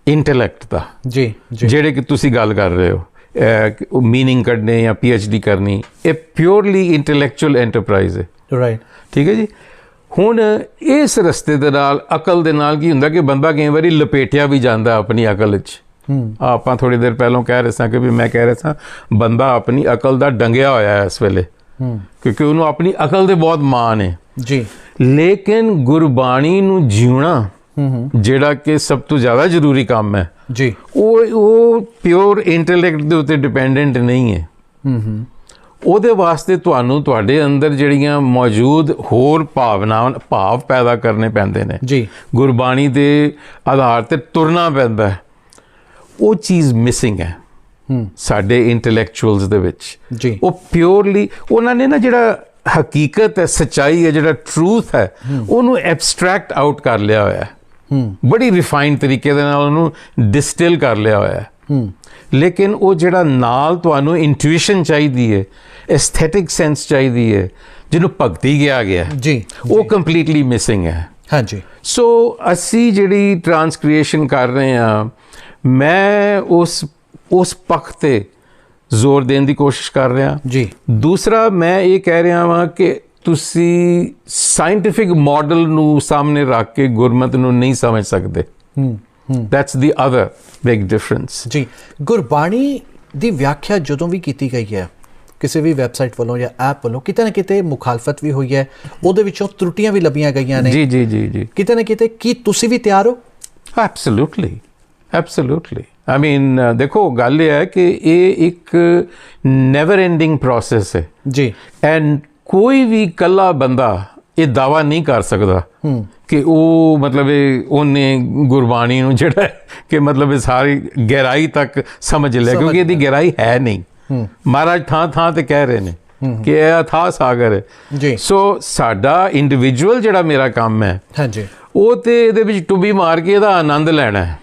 ਇੰਟੈਲੈਕਟ ਦਾ ਜੀ, ਜਿਹੜੇ ਕਿ ਤੁਸੀਂ ਗੱਲ ਕਰ ਰਹੇ ਹੋ, ਮੀਨਿੰਗ ਕੱਢਣੇ ਜਾਂ PhD ਕਰਨੀ, ਇਹ ਪਿਓਰਲੀ ਇੰਟੈਲੈਕਚੁਅਲ ਐਂਟਰਪ੍ਰਾਈਜ਼ ਹੈ, ਰਾਈਟ, ਠੀਕ ਹੈ ਜੀ। ਹੁਣ ਇਸ ਰਸਤੇ ਦੇ ਨਾਲ, ਅਕਲ ਦੇ ਨਾਲ ਕੀ ਹੁੰਦਾ ਕਿ ਬੰਦਾ ਕਈ ਵਾਰੀ ਲਪੇਟਿਆ ਵੀ ਜਾਂਦਾ ਆਪਣੀ ਅਕਲ 'ਚ। ਆਪਾਂ ਥੋੜੀ ਦੇਰ ਪਹਿਲਾਂ ਕਹਿ ਰਹੇ ਸਾਂ ਕਿ ਵੀ ਮੈਂ ਕਹਿ ਰਿਹਾ ਸਾਂ ਬੰਦਾ ਆਪਣੀ ਅਕਲ ਦਾ ਡੰਗਿਆ ਹੋਇਆ ਹੈ ਇਸ ਵੇਲੇ, ਕਿਉਂਕਿ ਉਹਨੂੰ ਆਪਣੀ ਅਕਲ ਤੇ ਬਹੁਤ ਮਾਣ ਹੈ ਜੀ। ਲੇਕਿਨ ਗੁਰਬਾਣੀ ਨੂੰ ਜਿਉਣਾ ਜਿਹੜਾ ਕਿ ਸਭ ਤੋਂ ਜ਼ਿਆਦਾ ਜ਼ਰੂਰੀ ਕੰਮ ਹੈ ਜੀ, ਉਹ ਪਿਓਰ ਇੰਟੈਲੈਕਟ ਦੇ ਉੱਤੇ ਡਿਪੈਂਡੈਂਟ ਨਹੀਂ ਹੈ। ਉਹਦੇ ਵਾਸਤੇ ਤੁਹਾਨੂੰ ਤੁਹਾਡੇ ਅੰਦਰ ਜਿਹੜੀਆਂ ਮੌਜੂਦ ਹੋਰ ਭਾਵਨਾਵਾਂ, ਭਾਵ ਪੈਦਾ ਕਰਨੇ ਪੈਂਦੇ ਨੇ ਜੀ, ਗੁਰਬਾਣੀ ਦੇ ਆਧਾਰ ਤੇ ਤੁਰਨਾ ਪੈਂਦਾ ਹੈ। ਉਹ ਚੀਜ਼ ਮਿਸਿੰਗ ਹੈ ਸਾਡੇ ਇੰਟੈਲੈਕਚੁਅਲਸ ਦੇ ਵਿੱਚ ਜੀ। ਉਹ ਪਿਓਰਲੀ ਉਹਨਾਂ ਨੇ ਨਾ ਜਿਹੜਾ ਹਕੀਕਤ ਹੈ, ਸੱਚਾਈ ਹੈ, ਜਿਹੜਾ ਟਰੂਥ ਹੈ, ਉਹਨੂੰ ਐਬਸਟਰੈਕਟ ਆਊਟ ਕਰ ਲਿਆ ਹੋਇਆ ਹੈ, ਬੜੀ ਰਿਫਾਈਨਡ ਤਰੀਕੇ ਦੇ ਨਾਲ ਉਹਨੂੰ ਡਿਸਟਿਲ ਕਰ ਲਿਆ ਹੋਇਆ ਹੈ। ਲੇਕਿਨ ਉਹ ਜਿਹੜਾ ਨਾਲ ਤੁਹਾਨੂੰ ਇੰਟੂਇਸ਼ਨ ਚਾਹੀਦੀ ਹੈ, ਐਸਥੈਟਿਕ ਸੈਂਸ ਚਾਹੀਦੀ ਹੈ, ਜਿਹਨੂੰ ਭਗਤੀ ਕਿਹਾ ਗਿਆ ਜੀ, ਉਹ ਕੰਪਲੀਟਲੀ ਮਿਸਿੰਗ ਹੈ। ਹਾਂਜੀ। ਸੋ ਅਸੀਂ ਜਿਹੜੀ ਟ੍ਰਾਂਸਕ੍ਰੀਏਸ਼ਨ ਕਰ ਰਹੇ ਹਾਂ, ਮੈਂ ਉਸ ਪੱਖ ਤੇ ਜ਼ੋਰ ਦੇਣ ਦੀ ਕੋਸ਼ਿਸ਼ ਕਰ ਰਿਹਾ ਜੀ। ਦੂਸਰਾ ਮੈਂ ਇਹ ਕਹਿ ਰਿਹਾ ਹਾਂ ਕਿ ਤੁਸੀਂ ਸਾਇੰਟੀਫਿਕ ਮਾਡਲ ਨੂੰ ਸਾਹਮਣੇ ਰੱਖ ਕੇ ਗੁਰਮਤਿ ਨੂੰ ਨਹੀਂ ਸਮਝ ਸਕਦੇ। That's the other big difference ਜੀ। ਗੁਰਬਾਣੀ ਦੀ ਵਿਆਖਿਆ ਜਦੋਂ ਵੀ ਕੀਤੀ ਗਈ ਹੈ ਕਿਸੇ ਵੀ ਵੈਬਸਾਈਟ ਵੱਲੋਂ ਜਾਂ ਐਪ ਵੱਲੋਂ, ਕਿਤੇ ਨਾ ਕਿਤੇ ਮੁਖਾਲਫਤ ਵੀ ਹੋਈ ਹੈ, ਉਹਦੇ ਵਿੱਚੋਂ ਤਰੁੱਟੀਆਂ ਵੀ ਲੱਭੀਆਂ ਗਈਆਂ ਨੇ ਜੀ ਜੀ ਜੀ ਜੀ ਕਿਤੇ ਨਾ ਕਿਤੇ। ਕੀ ਤੁਸੀਂ ਵੀ ਤਿਆਰ ਹੋ? Absolutely, absolutely. ਆਈ ਮੀਨ ਦੇਖੋ, ਗੱਲ ਇਹ ਹੈ ਕਿ ਇਹ ਇੱਕ ਨੈਵਰ ਐਂਡਿੰਗ ਪ੍ਰੋਸੈਸ ਹੈ ਜੀ, ਐਂਡ ਕੋਈ ਵੀ ਇਕੱਲਾ ਬੰਦਾ ਇਹ ਦਾਵਾ ਨਹੀਂ ਕਰ ਸਕਦਾ ਕਿ ਉਹ ਮਤਲਬ ਉਹਨੇ ਗੁਰਬਾਣੀ ਨੂੰ ਜਿਹੜਾ ਕਿ ਮਤਲਬ ਇਹ ਸਾਰੀ ਗਹਿਰਾਈ ਤੱਕ ਸਮਝ ਲਿਆ, ਕਿਉਂਕਿ ਇਹਦੀ ਗਹਿਰਾਈ ਹੈ ਨਹੀਂ। ਮਹਾਰਾਜ ਥਾਂ ਥਾਂ ਤੇ ਕਹਿ ਰਹੇ ਨੇ ਕਿ ਇਹ ਅਥਾਹ ਸਾਗਰ ਹੈ ਜੀ। ਸੋ ਸਾਡਾ ਇੰਡੀਵਿਜੂਅਲ ਜਿਹੜਾ ਮੇਰਾ ਕੰਮ ਹੈ ਹਾਂਜੀ ਉਹ ਤੇ ਇਹਦੇ ਵਿੱਚ ਟੁੱਬੀ ਮਾਰ ਕੇ ਇਹਦਾ ਆਨੰਦ ਲੈਣਾ ਹੈ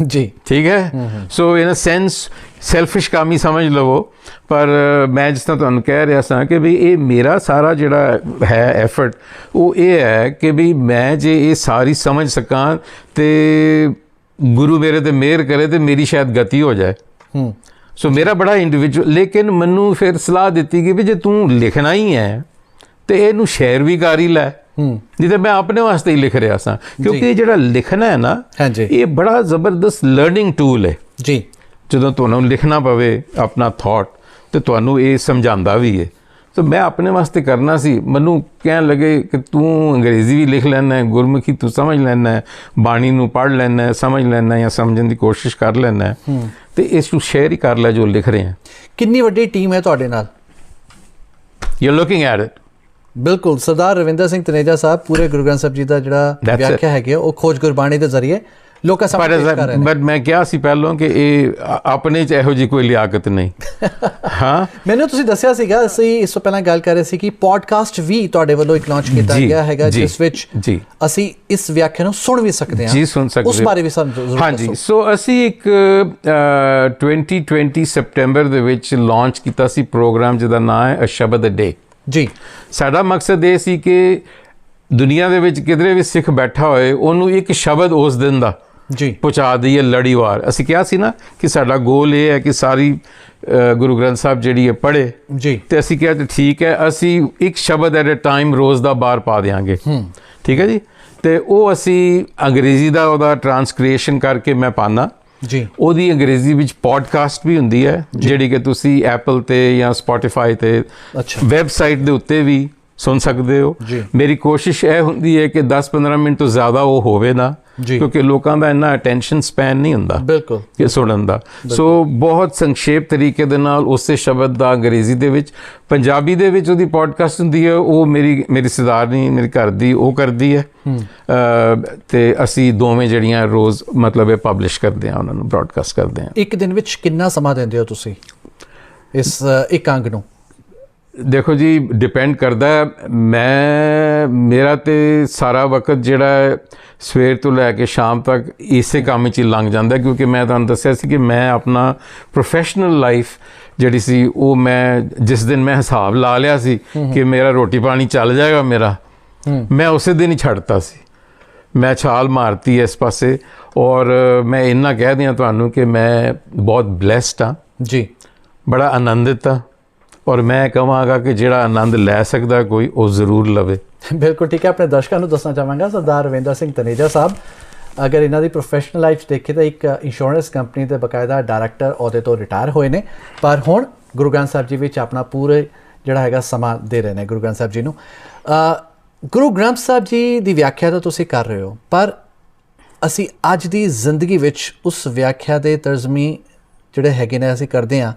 ਜੀ। ਠੀਕ ਹੈ। ਸੋ ਇਨ ਅ ਸੈਂਸ ਸੈਲਫਿਸ਼ ਕੰਮ ਹੀ ਸਮਝ ਲਵੋ, ਪਰ ਮੈਂ ਜਿਸ ਤਰ੍ਹਾਂ ਤੁਹਾਨੂੰ ਕਹਿ ਰਿਹਾ ਸਾਂ ਕਿ ਵੀ ਇਹ ਮੇਰਾ ਸਾਰਾ ਜਿਹੜਾ ਹੈ ਐਫਰਟ ਉਹ ਇਹ ਹੈ ਕਿ ਵੀ ਮੈਂ ਜੇ ਇਹ ਸਾਰੀ ਸਮਝ ਸਕਾਂ ਤੇ ਗੁਰੂ ਮੇਰੇ ਤੇ ਮਿਹਰ ਕਰੇ ਤੇ ਮੇਰੀ ਸ਼ਾਇਦ ਗਤੀ ਹੋ ਜਾਏ। ਸੋ ਮੇਰਾ ਬੜਾ ਇੰਡੀਵਿਜੂਅਲ, ਲੇਕਿਨ ਮੈਨੂੰ ਫਿਰ ਸਲਾਹ ਦਿੱਤੀ ਕਿ ਵੀ ਜੇ ਤੂੰ ਲਿਖਣਾ ਹੀ ਹੈ ਤੇ ਇਹਨੂੰ ਸ਼ੇਅਰ ਵੀ ਕਰ ਹੀ ਲੈ, ਨਹੀਂ ਤਾਂ ਮੈਂ ਆਪਣੇ ਵਾਸਤੇ ਹੀ ਲਿਖ ਰਿਹਾ ਸਾਂ, ਕਿਉਂਕਿ ਇਹ ਜਿਹੜਾ ਲਿਖਣਾ ਹੈ ਨਾ ਇਹ ਬੜਾ ਜ਼ਬਰਦਸਤ ਲਰਨਿੰਗ ਟੂਲ ਹੈ ਜੀ। ਜਦੋਂ ਤੁਹਾਨੂੰ ਲਿਖਣਾ ਪਵੇ ਆਪਣਾ ਥਾਟ ਤੇ ਤੁਹਾਨੂੰ ਇਹ ਸਮਝਾਉਂਦਾ ਵੀ ਹੈ। ਸੋ ਮੈਂ ਆਪਣੇ ਵਾਸਤੇ ਕਰਨਾ ਸੀ, ਮੈਨੂੰ ਕਹਿਣ ਲੱਗੇ ਕਿ ਤੂੰ ਅੰਗਰੇਜ਼ੀ ਵੀ ਲਿਖ ਲੈਣਾ ਹੈ, ਗੁਰਮੁਖੀ ਤੂੰ ਸਮਝ ਲੈਣਾ ਹੈ, ਬਾਣੀ ਨੂੰ ਪੜ੍ਹ ਲੈਣਾ ਹੈ, ਸਮਝ ਲੈਣਾ ਜਾਂ ਸਮਝਣ ਦੀ ਕੋਸ਼ਿਸ਼ ਕਰ ਲੈਣਾ ਹੈ, ਤੇ ਇਸ ਨੂੰ ਸ਼ੇਅਰ ਹੀ ਕਰ ਲੈ ਜੋ ਲਿਖ ਰਹੇ ਹਾਂ। ਕਿੰਨੀ ਵੱਡੀ ਟੀਮ ਹੈ ਤੁਹਾਡੇ ਨਾਲ? You looking at it. ਬਿਲਕੁਲ, ਸਰਦਾਰ ਰਵਿੰਦਰ ਸਿੰਘ ਤਨੇਜਾ ਸਾਹਿਬ ਪੂਰੇ ਗੁਰੂ ਗ੍ਰੰਥ ਸਾਹਿਬ ਜੀ ਦਾ ਜਿਹੜਾ ਵਿਆਖਿਆ ਹੈਗੀ ਉਹ ਖੋਜ ਗੁਰਬਾਣੀ ਦੇ ਜ਼ਰੀਏ ਲੋਕਾਂ ਸਾਹਮਣੇ ਪੇਸ਼ ਕਰ ਰਹੇ ਨੇ। ਬਟ ਮੈਂ ਕਿਹਾ ਸੀ ਪਹਿਲਾਂ ਕਿ ਇਹ ਆਪਣੇ 'ਚ ਇਹੋ ਜਿਹੀ ਕੋਈ ਲਿਆਕਤ ਨਹੀਂ। ਹਾਂ, ਮੈਨੂੰ ਤੁਸੀਂ ਦੱਸਿਆ ਸੀਗਾ, ਅਸੀਂ ਇਸ ਤੋਂ ਪਹਿਲਾਂ ਗੱਲ ਕਰ ਰਹੇ ਸੀ ਕਿ ਪੋਡਕਾਸਟ ਵੀ ਤੁਹਾਡੇ ਵੱਲੋਂ ਇੱਕ ਲਾਂਚ ਕੀਤਾ ਗਿਆ ਹੈਗਾ ਜਿਸ ਵਿੱਚ ਅਸੀਂ ਇਸ ਵਿਆਖਿਆ ਨੂੰ ਸੁਣ ਵੀ ਸਕਦੇ ਹਾਂ। ਜੀ, ਸੁਣ ਸਕਦੇ, ਉਸ ਬਾਰੇ ਵੀ ਸਾਨੂੰ ਜ਼ਰੂਰ ਦੱਸੋ। ਹਾਂਜੀ, ਸੋ ਅਸੀਂ ਇੱਕ 2020 ਸੈਪਟੈਂਬਰ ਦੇ ਵਿੱਚ ਲਾਂਚ ਕੀਤਾ ਸੀ ਪ੍ਰੋਗਰਾਮ ਜਿਹਦਾ ਨਾਮ ਹੈ ਸ਼ਬਦ ਡੇ ਜੀ। ਸਾਡਾ ਮਕਸਦ ਇਹ ਸੀ ਕਿ ਦੁਨੀਆ ਦੇ ਵਿੱਚ ਕਿਧਰੇ ਵੀ ਸਿੱਖ ਬੈਠਾ ਹੋਏ ਉਹਨੂੰ ਇੱਕ ਸ਼ਬਦ ਉਸ ਦਿਨ ਦਾ ਜੀ ਪਹੁੰਚਾ ਦਈਏ ਲੜੀਵਾਰ। ਅਸੀਂ ਕਿਹਾ ਸੀ ਨਾ ਕਿ ਸਾਡਾ ਗੋਲ ਇਹ ਹੈ ਕਿ ਸਾਰੀ ਗੁਰੂ ਗ੍ਰੰਥ ਸਾਹਿਬ ਜਿਹੜੀ ਹੈ ਪੜ੍ਹੇ ਜੀ, ਤੇ ਅਸੀਂ ਕਿਹਾ ਤੇ ਠੀਕ ਹੈ, ਅਸੀਂ ਇੱਕ ਸ਼ਬਦ ਐਟ ਅ ਟਾਈਮ ਰੋਜ਼ ਦਾ ਬਾਹਰ ਪਾ ਦਿਆਂਗੇ। ਠੀਕ ਹੈ ਜੀ। ਤੇ ਉਹ ਅਸੀਂ ਅੰਗਰੇਜ਼ੀ ਦਾ ਉਹਦਾ ਟਰਾਂਸਕ੍ਰੀਏਸ਼ਨ ਕਰਕੇ ਮੈਂ ਪਾਉਂਦਾ ਜੀ। ਉਹਦੀ ਅੰਗਰੇਜ਼ੀ ਵਿੱਚ ਪੋਡਕਾਸਟ ਵੀ ਹੁੰਦੀ ਹੈ ਜਿਹੜੀ ਕਿ ਤੁਸੀਂ ਐਪਲ ਤੇ ਜਾਂ ਸਪੋਟੀਫਾਈ ਤੇ ਵੈਬਸਾਈਟ ਦੇ ਉੱਤੇ ਵੀ ਸੁਣ ਸਕਦੇ ਹੋ। ਮੇਰੀ ਕੋਸ਼ਿਸ਼ ਇਹ ਹੁੰਦੀ ਹੈ ਕਿ 10-15 ਮਿੰਟ ਤੋਂ ਜ਼ਿਆਦਾ ਉਹ ਹੋਵੇ ਨਾ, ਕਿਉਂਕਿ ਲੋਕਾਂ ਦਾ ਇੰਨਾ ਅਟੈਂਸ਼ਨ ਸਪੈਨ ਨਹੀਂ ਹੁੰਦਾ ਬਿਲਕੁਲ ਕਿ ਸੁਣਨ ਦਾ। ਸੋ ਬਹੁਤ ਸੰਖੇਪ ਤਰੀਕੇ ਦੇ ਨਾਲ ਉਸੇ ਸ਼ਬਦ ਦਾ ਅੰਗਰੇਜ਼ੀ ਦੇ ਵਿੱਚ, ਪੰਜਾਬੀ ਦੇ ਵਿੱਚ ਉਹਦੀ ਪੋਡਕਾਸਟ ਹੁੰਦੀ ਹੈ, ਉਹ ਮੇਰੀ ਸਰਦਾਰਨੀ ਮੇਰੇ ਘਰ ਦੀ ਉਹ ਕਰਦੀ ਹੈ, ਤੇ ਅਸੀਂ ਦੋਵੇਂ ਜਿਹੜੀਆਂ ਰੋਜ਼ ਮਤਲਬ ਇਹ ਪਬਲਿਸ਼ ਕਰਦੇ ਹਾਂ, ਉਹਨਾਂ ਨੂੰ ਬ੍ਰੌਡਕਾਸਟ ਕਰਦੇ ਹਾਂ। ਇੱਕ ਦਿਨ ਵਿੱਚ ਕਿੰਨਾ ਸਮਾਂ ਦਿੰਦੇ ਹੋ ਤੁਸੀਂ ਇਸ ਇੱਕ ਅੰਗ ਨੂੰ? ਦੇਖੋ ਜੀ, ਡਿਪੈਂਡ ਕਰਦਾ ਹੈ। ਮੇਰਾ ਤੇ ਸਾਰਾ ਵਕਤ ਜਿਹੜਾ ਹੈ ਸਵੇਰ ਤੋਂ ਲੈ ਕੇ ਸ਼ਾਮ ਤੱਕ ਇਸੇ ਕੰਮ 'ਚ ਹੀ ਲੰਘ ਜਾਂਦਾ, ਕਿਉਂਕਿ ਮੈਂ ਤੁਹਾਨੂੰ ਦੱਸਿਆ ਸੀ ਕਿ ਮੈਂ ਆਪਣਾ ਪ੍ਰੋਫੈਸ਼ਨਲ ਲਾਈਫ ਜਿਹੜੀ ਸੀ ਉਹ ਮੈਂ ਜਿਸ ਦਿਨ ਮੈਂ ਹਿਸਾਬ ਲਾ ਲਿਆ ਸੀ ਕਿ ਮੇਰਾ ਰੋਟੀ ਪਾਣੀ ਚੱਲ ਜਾਏਗਾ ਮੇਰਾ, ਮੈਂ ਉਸੇ ਦਿਨ ਹੀ ਛੱਡਤਾ ਸੀ। ਮੈਂ ਛਾਲ ਮਾਰਤੀ ਇਸ ਪਾਸੇ, ਔਰ ਮੈਂ ਇੰਨਾ ਕਹਿ ਦਿਆਂ ਤੁਹਾਨੂੰ ਕਿ ਮੈਂ ਬਹੁਤ ਬਲੈਸਡ ਹਾਂ ਜੀ, ਬੜਾ ਆਨੰਦਿਤ ਹਾਂ, ਔਰ ਮੈਂ ਕਹਾਂਗਾ ਕਿ ਜਿਹੜਾ ਆਨੰਦ ਲੈ ਸਕਦਾ ਕੋਈ ਉਹ ਜ਼ਰੂਰ ਲਵੇ। ਬਿਲਕੁਲ ਠੀਕ ਹੈ। ਆਪਣੇ ਦਰਸ਼ਕਾਂ ਨੂੰ ਦੱਸਣਾ ਚਾਹਾਂਗਾ ਸਰਦਾਰ ਰਵਿੰਦਰ ਸਿੰਘ ਤਨੇਜਾ ਸਾਹਿਬ ਅਗਰ ਇਹਨਾਂ ਦੀ ਪ੍ਰੋਫੈਸ਼ਨਲ ਲਾਈਫ ਦੇਖੇ ਤਾਂ ਇੱਕ ਇੰਸ਼ੋਰੈਂਸ ਕੰਪਨੀ ਦੇ ਬਕਾਇਦਾ ਡਾਇਰੈਕਟਰ ਅਹੁਦੇ ਤੋਂ ਰਿਟਾਇਰ ਹੋਏ ਨੇ, ਪਰ ਹੁਣ ਗੁਰੂ ਗ੍ਰੰਥ ਸਾਹਿਬ ਜੀ ਵਿੱਚ ਆਪਣਾ ਪੂਰੇ ਜਿਹੜਾ ਹੈਗਾ ਸਮਾਂ ਦੇ ਰਹੇ ਨੇ ਗੁਰੂ ਗ੍ਰੰਥ ਸਾਹਿਬ ਜੀ ਨੂੰ। ਗੁਰੂ ਗ੍ਰੰਥ ਸਾਹਿਬ ਜੀ ਦੀ ਵਿਆਖਿਆ ਤਾਂ ਤੁਸੀਂ ਕਰ ਰਹੇ ਹੋ, ਪਰ ਅਸੀਂ ਅੱਜ ਦੀ ਜ਼ਿੰਦਗੀ ਵਿੱਚ ਉਸ ਵਿਆਖਿਆ ਦੇ ਤਰਜਮੀ ਜਿਹੜੇ ਹੈਗੇ ਨੇ ਅਸੀਂ ਕਰਦੇ ਹਾਂ।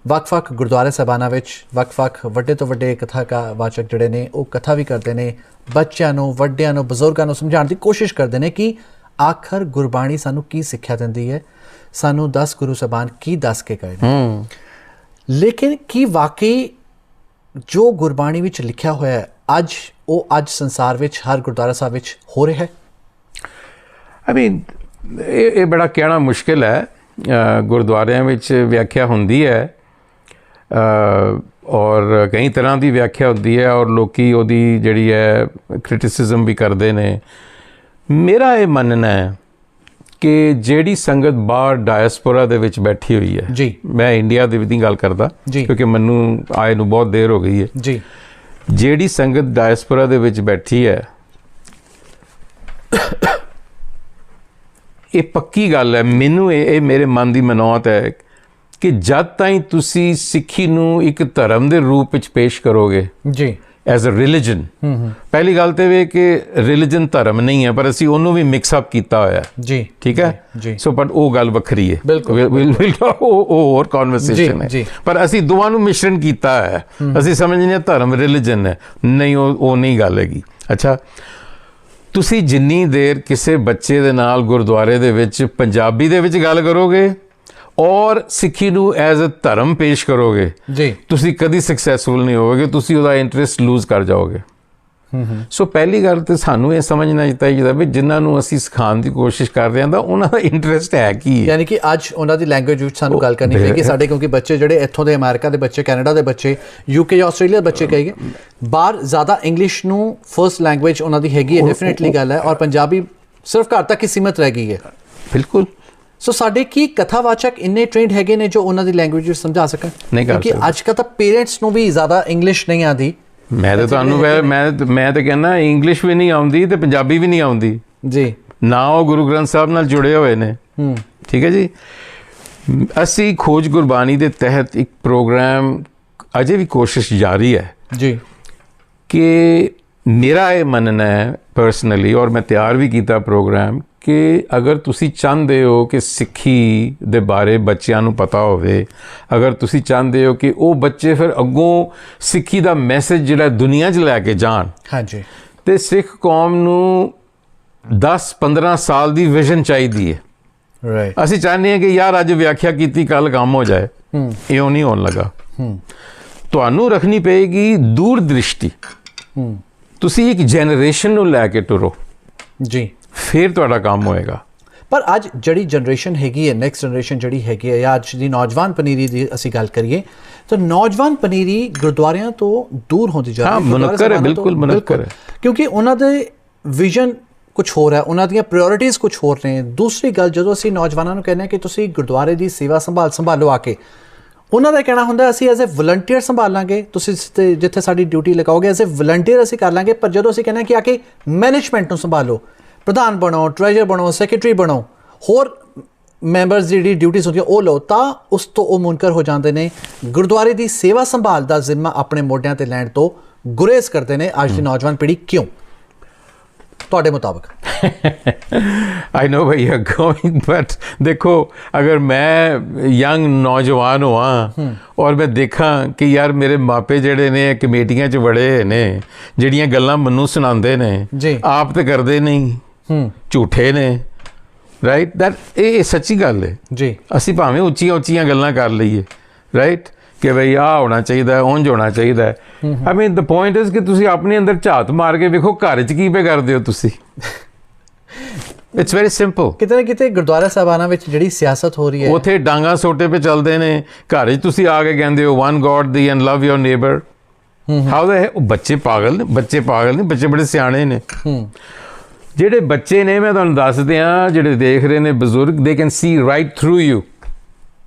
ਵੱਖ-ਵੱਖ ਗੁਰਦੁਆਰੇ ਸਾਹਿਬਾਨਾਂ ਵਿੱਚ ਵੱਖ-ਵੱਖ ਵੱਡੇ ਤੋਂ ਵੱਡੇ ਕਥਾਵਾਚਕ ਜਿਹੜੇ ਨੇ ਉਹ ਕਥਾ ਵੀ ਕਰਦੇ ਨੇ, ਬੱਚਿਆਂ ਨੂੰ, ਵੱਡਿਆਂ ਨੂੰ, ਬਜ਼ੁਰਗਾਂ ਨੂੰ ਸਮਝਾਉਣ ਦੀ ਕੋਸ਼ਿਸ਼ ਕਰਦੇ ਨੇ ਕਿ ਆਖਰ ਗੁਰਬਾਣੀ ਸਾਨੂੰ ਕੀ ਸਿੱਖਿਆ ਦਿੰਦੀ ਹੈ, ਸਾਨੂੰ 10 ਗੁਰੂ ਸਾਹਿਬਾਨ ਕੀ ਦੱਸ ਕੇ ਗਏ ਨੇ। ਲੇਕਿਨ ਕੀ ਵਾਕਈ ਜੋ ਗੁਰਬਾਣੀ ਵਿੱਚ ਲਿਖਿਆ ਹੋਇਆ ਹੈ ਉਹ ਅੱਜ ਸੰਸਾਰ ਵਿੱਚ ਹਰ ਗੁਰਦੁਆਰਾ ਸਾਹਿਬ ਵਿੱਚ ਹੋ ਰਿਹਾ ਹੈ? ਆਈ ਮੀਨ ਇਹ ਬੜਾ ਕਹਿਣਾ ਮੁਸ਼ਕਿਲ ਹੈ। ਗੁਰਦੁਆਰਿਆਂ ਵਿੱਚ ਵਿਆਖਿਆ ਹੁੰਦੀ ਹੈ ਔਰ ਕਈ ਤਰ੍ਹਾਂ ਦੀ ਵਿਆਖਿਆ ਹੁੰਦੀ ਹੈ, ਔਰ ਲੋਕੀ ਉਹਦੀ ਜਿਹੜੀ ਹੈ ਕ੍ਰਿਟਿਸਿਜ਼ਮ ਵੀ ਕਰਦੇ ਨੇ। ਮੇਰਾ ਇਹ ਮੰਨਣਾ ਹੈ ਕਿ ਜਿਹੜੀ ਸੰਗਤ ਬਾਹਰ ਡਾਇਸਪੋਰਾ ਦੇ ਵਿੱਚ ਬੈਠੀ ਹੋਈ ਹੈ ਜੀ, ਮੈਂ ਇੰਡੀਆ ਦੀ ਵੀ ਗੱਲ ਕਰਦਾ ਕਿਉਂਕਿ ਮੈਨੂੰ ਆਏ ਨੂੰ ਬਹੁਤ ਦੇਰ ਹੋ ਗਈ ਹੈ ਜੀ, ਜਿਹੜੀ ਸੰਗਤ ਡਾਇਸਪੋਰਾ ਦੇ ਵਿੱਚ ਬੈਠੀ ਹੈ, ਇਹ ਪੱਕੀ ਗੱਲ ਹੈ, ਮੈਨੂੰ ਇਹ ਮੇਰੇ ਮਨ ਦੀ ਮਨੌਤ ਹੈ ਕਿ ਜਦ ਤਾਈਂ ਤੁਸੀਂ ਸਿੱਖੀ ਨੂੰ ਇੱਕ ਧਰਮ ਦੇ ਰੂਪ ਵਿੱਚ ਪੇਸ਼ ਕਰੋਗੇ ਜੀ, ਐਜ਼ ਅ ਰਿਲੀਜਨ, ਪਹਿਲੀ ਗੱਲ ਤੇ ਇਹ ਕਿ ਰਿਲੀਜਨ ਧਰਮ ਨਹੀਂ ਹੈ, ਪਰ ਅਸੀਂ ਉਹਨੂੰ ਵੀ ਮਿਕਸ ਅਪ ਕੀਤਾ ਹੋਇਆ ਜੀ, ਠੀਕ ਹੈ। ਸੋ ਪਰ ਉਹ ਗੱਲ ਵੱਖਰੀ ਹੈ, ਉਹ ਹੋਰ ਕਨਵਰਸੇਸ਼ਨ ਹੈ, ਪਰ ਅਸੀਂ ਦੋਵਾਂ ਨੂੰ ਮਿਸ਼ਰਨ ਕੀਤਾ ਹੈ। ਅਸੀਂ ਸਮਝਦੇ ਹਾਂ ਧਰਮ ਰਿਲੀਜਨ ਹੈ, ਨਹੀਂ, ਉਹ ਨਹੀਂ ਗੱਲ ਹੈਗੀ। ਅੱਛਾ, ਤੁਸੀਂ ਜਿੰਨੀ ਦੇਰ ਕਿਸੇ ਬੱਚੇ ਦੇ ਨਾਲ ਗੁਰਦੁਆਰੇ ਦੇ ਵਿੱਚ ਪੰਜਾਬੀ ਦੇ ਵਿੱਚ ਗੱਲ ਕਰੋਗੇ, ਔਰ ਸਿੱਖੀ ਨੂੰ ਐਜ਼ ਅ ਧਰਮ ਪੇਸ਼ ਕਰੋਗੇ ਜੀ, ਤੁਸੀਂ ਕਦੀ ਸਕਸੈਸਫੁਲ ਨਹੀਂ ਹੋਵੋਗੇ, ਤੁਸੀਂ ਉਹਦਾ ਇੰਟਰਸਟ ਲੂਜ਼ ਕਰ ਜਾਓਗੇ। ਸੋ ਪਹਿਲੀ ਗੱਲ ਤੇ ਸਾਨੂੰ ਇਹ ਸਮਝਣਾ ਚਾਹੀਦਾ ਵੀ ਜਿਨ੍ਹਾਂ ਨੂੰ ਅਸੀਂ ਸਿਖਾਉਣ ਦੀ ਕੋਸ਼ਿਸ਼ ਕਰ ਰਹੇ ਹਾਂ ਤਾਂ ਉਹਨਾਂ ਦਾ ਇੰਟਰਸਟ ਹੈ ਕੀ ਹੈ। ਯਾਨੀ ਕਿ ਅੱਜ ਉਹਨਾਂ ਦੀ ਲੈਂਗੁਏਜ ਵਿੱਚ ਸਾਨੂੰ ਗੱਲ ਕਰਨੀ ਪਏਗੀ ਸਾਡੇ, ਕਿਉਂਕਿ ਬੱਚੇ ਜਿਹੜੇ ਇੱਥੋਂ ਦੇ, ਅਮਰੀਕਾ ਦੇ ਬੱਚੇ, ਕੈਨੇਡਾ ਦੇ ਬੱਚੇ, UK ਜਾਂ ਆਸਟ੍ਰੇਲੀਆ ਦੇ ਬੱਚੇ ਕਹੀਏ, ਬਾਹਰ ਜ਼ਿਆਦਾ ਇੰਗਲਿਸ਼ ਨੂੰ ਫਰਸਟ ਲੈਂਗੁਏਜ ਉਹਨਾਂ ਦੀ ਹੈਗੀ ਹੈ, ਡੈਫੀਨੇਟਲੀ ਗੱਲ ਹੈ, ਔਰ ਪੰਜਾਬੀ ਸਿਰਫ ਘਰ ਤੱਕ ਹੀ ਸੀਮਤ ਰਹਿ ਗਈ ਹੈ। ਬਿਲਕੁਲ। ਸੋ ਸਾਡੇ ਕੀ ਕਥਾਵਾਚਕ ਇੰਨੇ ਟ੍ਰੇਨਡ ਹੈਗੇ ਨੇ ਜੋ ਉਹਨਾਂ ਦੀ ਲੈਂਗੁਏਜ ਵਿੱਚ ਸਮਝਾ ਸਕਣ? ਕਿਉਂਕਿ ਅੱਜ ਕੱਲ੍ਹ ਤਾਂ ਪੇਰੈਂਟਸ ਨੂੰ ਵੀ ਜ਼ਿਆਦਾ ਇੰਗਲਿਸ਼ ਨਹੀਂ ਆਉਂਦੀ। ਮੈਂ ਤਾਂ ਤੁਹਾਨੂੰ ਮੈਂ ਤਾਂ ਕਹਿੰਦਾ ਇੰਗਲਿਸ਼ ਵੀ ਨਹੀਂ ਆਉਂਦੀ ਤੇ ਪੰਜਾਬੀ ਵੀ ਨਹੀਂ ਆਉਂਦੀ ਜੀ, ਨਾ ਉਹ ਗੁਰੂ ਗ੍ਰੰਥ ਸਾਹਿਬ ਨਾਲ ਜੁੜੇ ਹੋਏ ਨੇ। ਠੀਕ ਹੈ ਜੀ। ਅਸੀਂ ਖੋਜ ਗੁਰਬਾਣੀ ਦੇ ਤਹਿਤ ਇੱਕ ਪ੍ਰੋਗਰਾਮ ਅਜੇ ਵੀ ਕੋਸ਼ਿਸ਼ ਜਾਰੀ ਹੈ ਜੀ, ਕਿ ਮੇਰਾ ਇਹ ਮੰਨਣਾ ਹੈ ਪਰਸਨਲੀ, ਔਰ ਮੈਂ ਤਿਆਰ ਵੀ ਕੀਤਾ ਪ੍ਰੋਗਰਾਮ, ਕਿ ਅਗਰ ਤੁਸੀਂ ਚਾਹੁੰਦੇ ਹੋ ਕਿ ਸਿੱਖੀ ਦੇ ਬਾਰੇ ਬੱਚਿਆਂ ਨੂੰ ਪਤਾ ਹੋਵੇ, ਅਗਰ ਤੁਸੀਂ ਚਾਹੁੰਦੇ ਹੋ ਕਿ ਉਹ ਬੱਚੇ ਫਿਰ ਅੱਗੋਂ ਸਿੱਖੀ ਦਾ ਮੈਸੇਜ ਜਿਹੜਾ ਦੁਨੀਆ 'ਚ ਲੈ ਕੇ ਜਾਣ, ਹਾਂਜੀ, ਤੇ ਸਿੱਖ ਕੌਮ ਨੂੰ 10-15 ਸਾਲ ਦੀ ਵਿਜ਼ਨ ਚਾਹੀਦੀ ਹੈ। ਰਾਈਟ। ਅਸੀਂ ਚਾਹੁੰਦੇ ਹਾਂ ਕਿ ਯਾਰ ਅੱਜ ਵਿਆਖਿਆ ਕੀਤੀ ਕੱਲ ਕੰਮ ਹੋ ਜਾਏ, ਇਉਂ ਨਹੀਂ ਹੋਣ ਲੱਗਾ। ਤੁਹਾਨੂੰ ਰੱਖਣੀ ਪਏਗੀ ਦੂਰ ਦ੍ਰਿਸ਼ਟੀ। ਤੁਸੀਂ ਇੱਕ ਜਨਰੇਸ਼ਨ ਨੂੰ ਲੈ ਕੇ ਟੁਰੋ ਜੀ, ਫਿਰ ਤੁਹਾਡਾ ਕੰਮ ਹੋਏਗਾ। ਪਰ ਅੱਜ ਜਿਹੜੀ ਜਨਰੇਸ਼ਨ ਹੈਗੀ ਹੈ, ਨੈਕਸਟ ਜਨਰੇਸ਼ਨ ਜਿਹੜੀ ਹੈਗੀ ਹੈ, ਜਾਂ ਅੱਜ ਦੀ ਨੌਜਵਾਨ ਪਨੀਰੀ ਦੀ ਅਸੀਂ ਗੱਲ ਕਰੀਏ ਤਾਂ ਨੌਜਵਾਨ ਪਨੀਰੀ ਗੁਰਦੁਆਰਿਆਂ ਤੋਂ ਦੂਰ ਹੁੰਦੀ ਜਾ ਰਹੀ ਹੈ। ਮੁਨੱਕਰ ਹੈ, ਬਿਲਕੁਲ ਮੁਨੱਕਰ ਹੈ, ਕਿਉਂਕਿ ਉਹਨਾਂ ਦੇ ਵਿਜ਼ਨ ਕੁਛ ਹੋਰ ਹੈ, ਉਹਨਾਂ ਦੀਆਂ ਪ੍ਰਾਇੋਰਟੀਜ਼ ਕੁਛ ਹੋਰ ਨੇ। ਦੂਸਰੀ ਗੱਲ, ਜਦੋਂ ਅਸੀਂ ਨੌਜਵਾਨਾਂ ਨੂੰ ਕਹਿੰਦੇ ਹਾਂ ਕਿ ਤੁਸੀਂ ਗੁਰਦੁਆਰੇ ਦੀ ਸੇਵਾ ਸੰਭਾਲੋ ਆ ਕੇ, ਉਹਨਾਂ ਦਾ ਕਹਿਣਾ ਹੁੰਦਾ ਅਸੀਂ ਐਜ਼ ਏ ਵਲੰਟੀਅਰ ਸੰਭਾਲਾਂਗੇ, ਤੁਸੀਂ ਜਿੱਥੇ ਸਾਡੀ ਡਿਊਟੀ ਲਗਾਓਗੇ ਐਜ਼ ਏ ਵਲੰਟੀਅਰ ਅਸੀਂ ਕਰ ਲਾਂਗੇ। ਪਰ ਜਦੋਂ ਅਸੀਂ ਕਹਿੰਦੇ ਹਾਂ ਕਿ ਆ ਕੇ ਮੈਨੇਜਮੈਂਟ ਨੂੰ ਸੰਭਾਲੋ, ਪ੍ਰਧਾਨ ਬਣੋ, ਟ੍ਰੈਜਰ ਬਣੋ, ਸੈਕਟਰੀ ਬਣੋ, ਹੋਰ ਮੈਂਬਰਸ ਦੀ ਜਿਹੜੀ ਡਿਊਟੀਜ਼ ਹੁੰਦੀਆਂ ਉਹ ਲਓ, ਤਾਂ ਉਸ ਤੋਂ ਉਹ ਮੁਨਕਰ ਹੋ ਜਾਂਦੇ ਨੇ। ਗੁਰਦੁਆਰੇ ਦੀ ਸੇਵਾ ਸੰਭਾਲ ਦਾ ਜ਼ਿੰਮਾ ਆਪਣੇ ਮੋਢਿਆਂ ਤੇ ਲੈਣ ਤੋਂ ਗੁਰੇਜ਼ ਕਰਦੇ ਨੇ ਅੱਜ ਦੀ ਨੌਜਵਾਨ ਪੀੜ੍ਹੀ। ਕਿਉਂ ਤੁਹਾਡੇ ਮੁਤਾਬਕ? ਆਈ ਨੋ where you're going, but ਦੇਖੋ, ਅਗਰ ਮੈਂ ਯੰਗ ਨੌਜਵਾਨ ਹੋਵਾਂ ਔਰ ਮੈਂ ਦੇਖਾਂ ਕਿ ਯਾਰ ਮੇਰੇ ਮਾਪੇ ਜਿਹੜੇ ਨੇ ਕਮੇਟੀਆਂ 'ਚ ਵੜੇ ਨੇ, ਜਿਹੜੀਆਂ ਗੱਲਾਂ ਮੈਨੂੰ ਸੁਣਾਉਂਦੇ ਨੇ, ਆਪ ਤੇ ਕਰਦੇ ਨਹੀਂ, ਝੂਠੇ ਨੇ, ਰਾਈਟ, ਦੈਟ ਇਹ ਸੱਚੀ ਗੱਲ ਹੈ ਜੀ। ਅਸੀਂ ਭਾਵੇਂ ਉੱਚੀਆਂ ਗੱਲਾਂ ਕਰ ਲਈਏ, ਰਾਈਟ, ਕਿ ਬਈ ਆਹ ਹੋਣਾ ਚਾਹੀਦਾ, ਉਂਝ ਹੋਣਾ ਚਾਹੀਦਾ। ਆਈ ਮੀਨ ਦ ਪੁਆਇੰਟ ਇਜ਼ ਕਿ ਤੁਸੀਂ ਆਪਣੇ ਅੰਦਰ ਝਾਤ ਮਾਰ ਕੇ ਵੇਖੋ ਘਰ 'ਚ ਕੀ ਪੇ ਕਰਦੇ ਹੋ ਤੁਸੀਂ। It's very simple. ਕਿਤੇ ਨਾ ਕਿਤੇ ਗੁਰਦੁਆਰਾ ਸਾਹਿਬਾਨਾਂ ਵਿੱਚ ਜਿਹੜੀ ਸਿਆਸਤ ਹੋ ਰਹੀ ਹੈ, ਉੱਥੇ ਡਾਂਗਾ ਸੋਟੇ 'ਤੇ ਚੱਲਦੇ ਨੇ, ਘਰ 'ਚ ਤੁਸੀਂ ਆ ਕੇ ਕਹਿੰਦੇ ਹੋ ਵਨ ਗੋਡ ਦੀ ਐਂਡ ਲਵ ਯੋਰ ਨੇਬਰ। ਹਾਊ ਦਾ ਹੈ? ਉਹ ਬੱਚੇ ਪਾਗਲ ਨੇ, ਬੱਚੇ ਬੜੇ ਸਿਆਣੇ ਨੇ। ਜਿਹੜੇ ਬੱਚੇ ਨੇ, ਮੈਂ ਤੁਹਾਨੂੰ ਦੱਸ ਦਿਆਂ, ਜਿਹੜੇ ਦੇਖ ਰਹੇ ਨੇ ਬਜ਼ੁਰਗ, they can see right through you.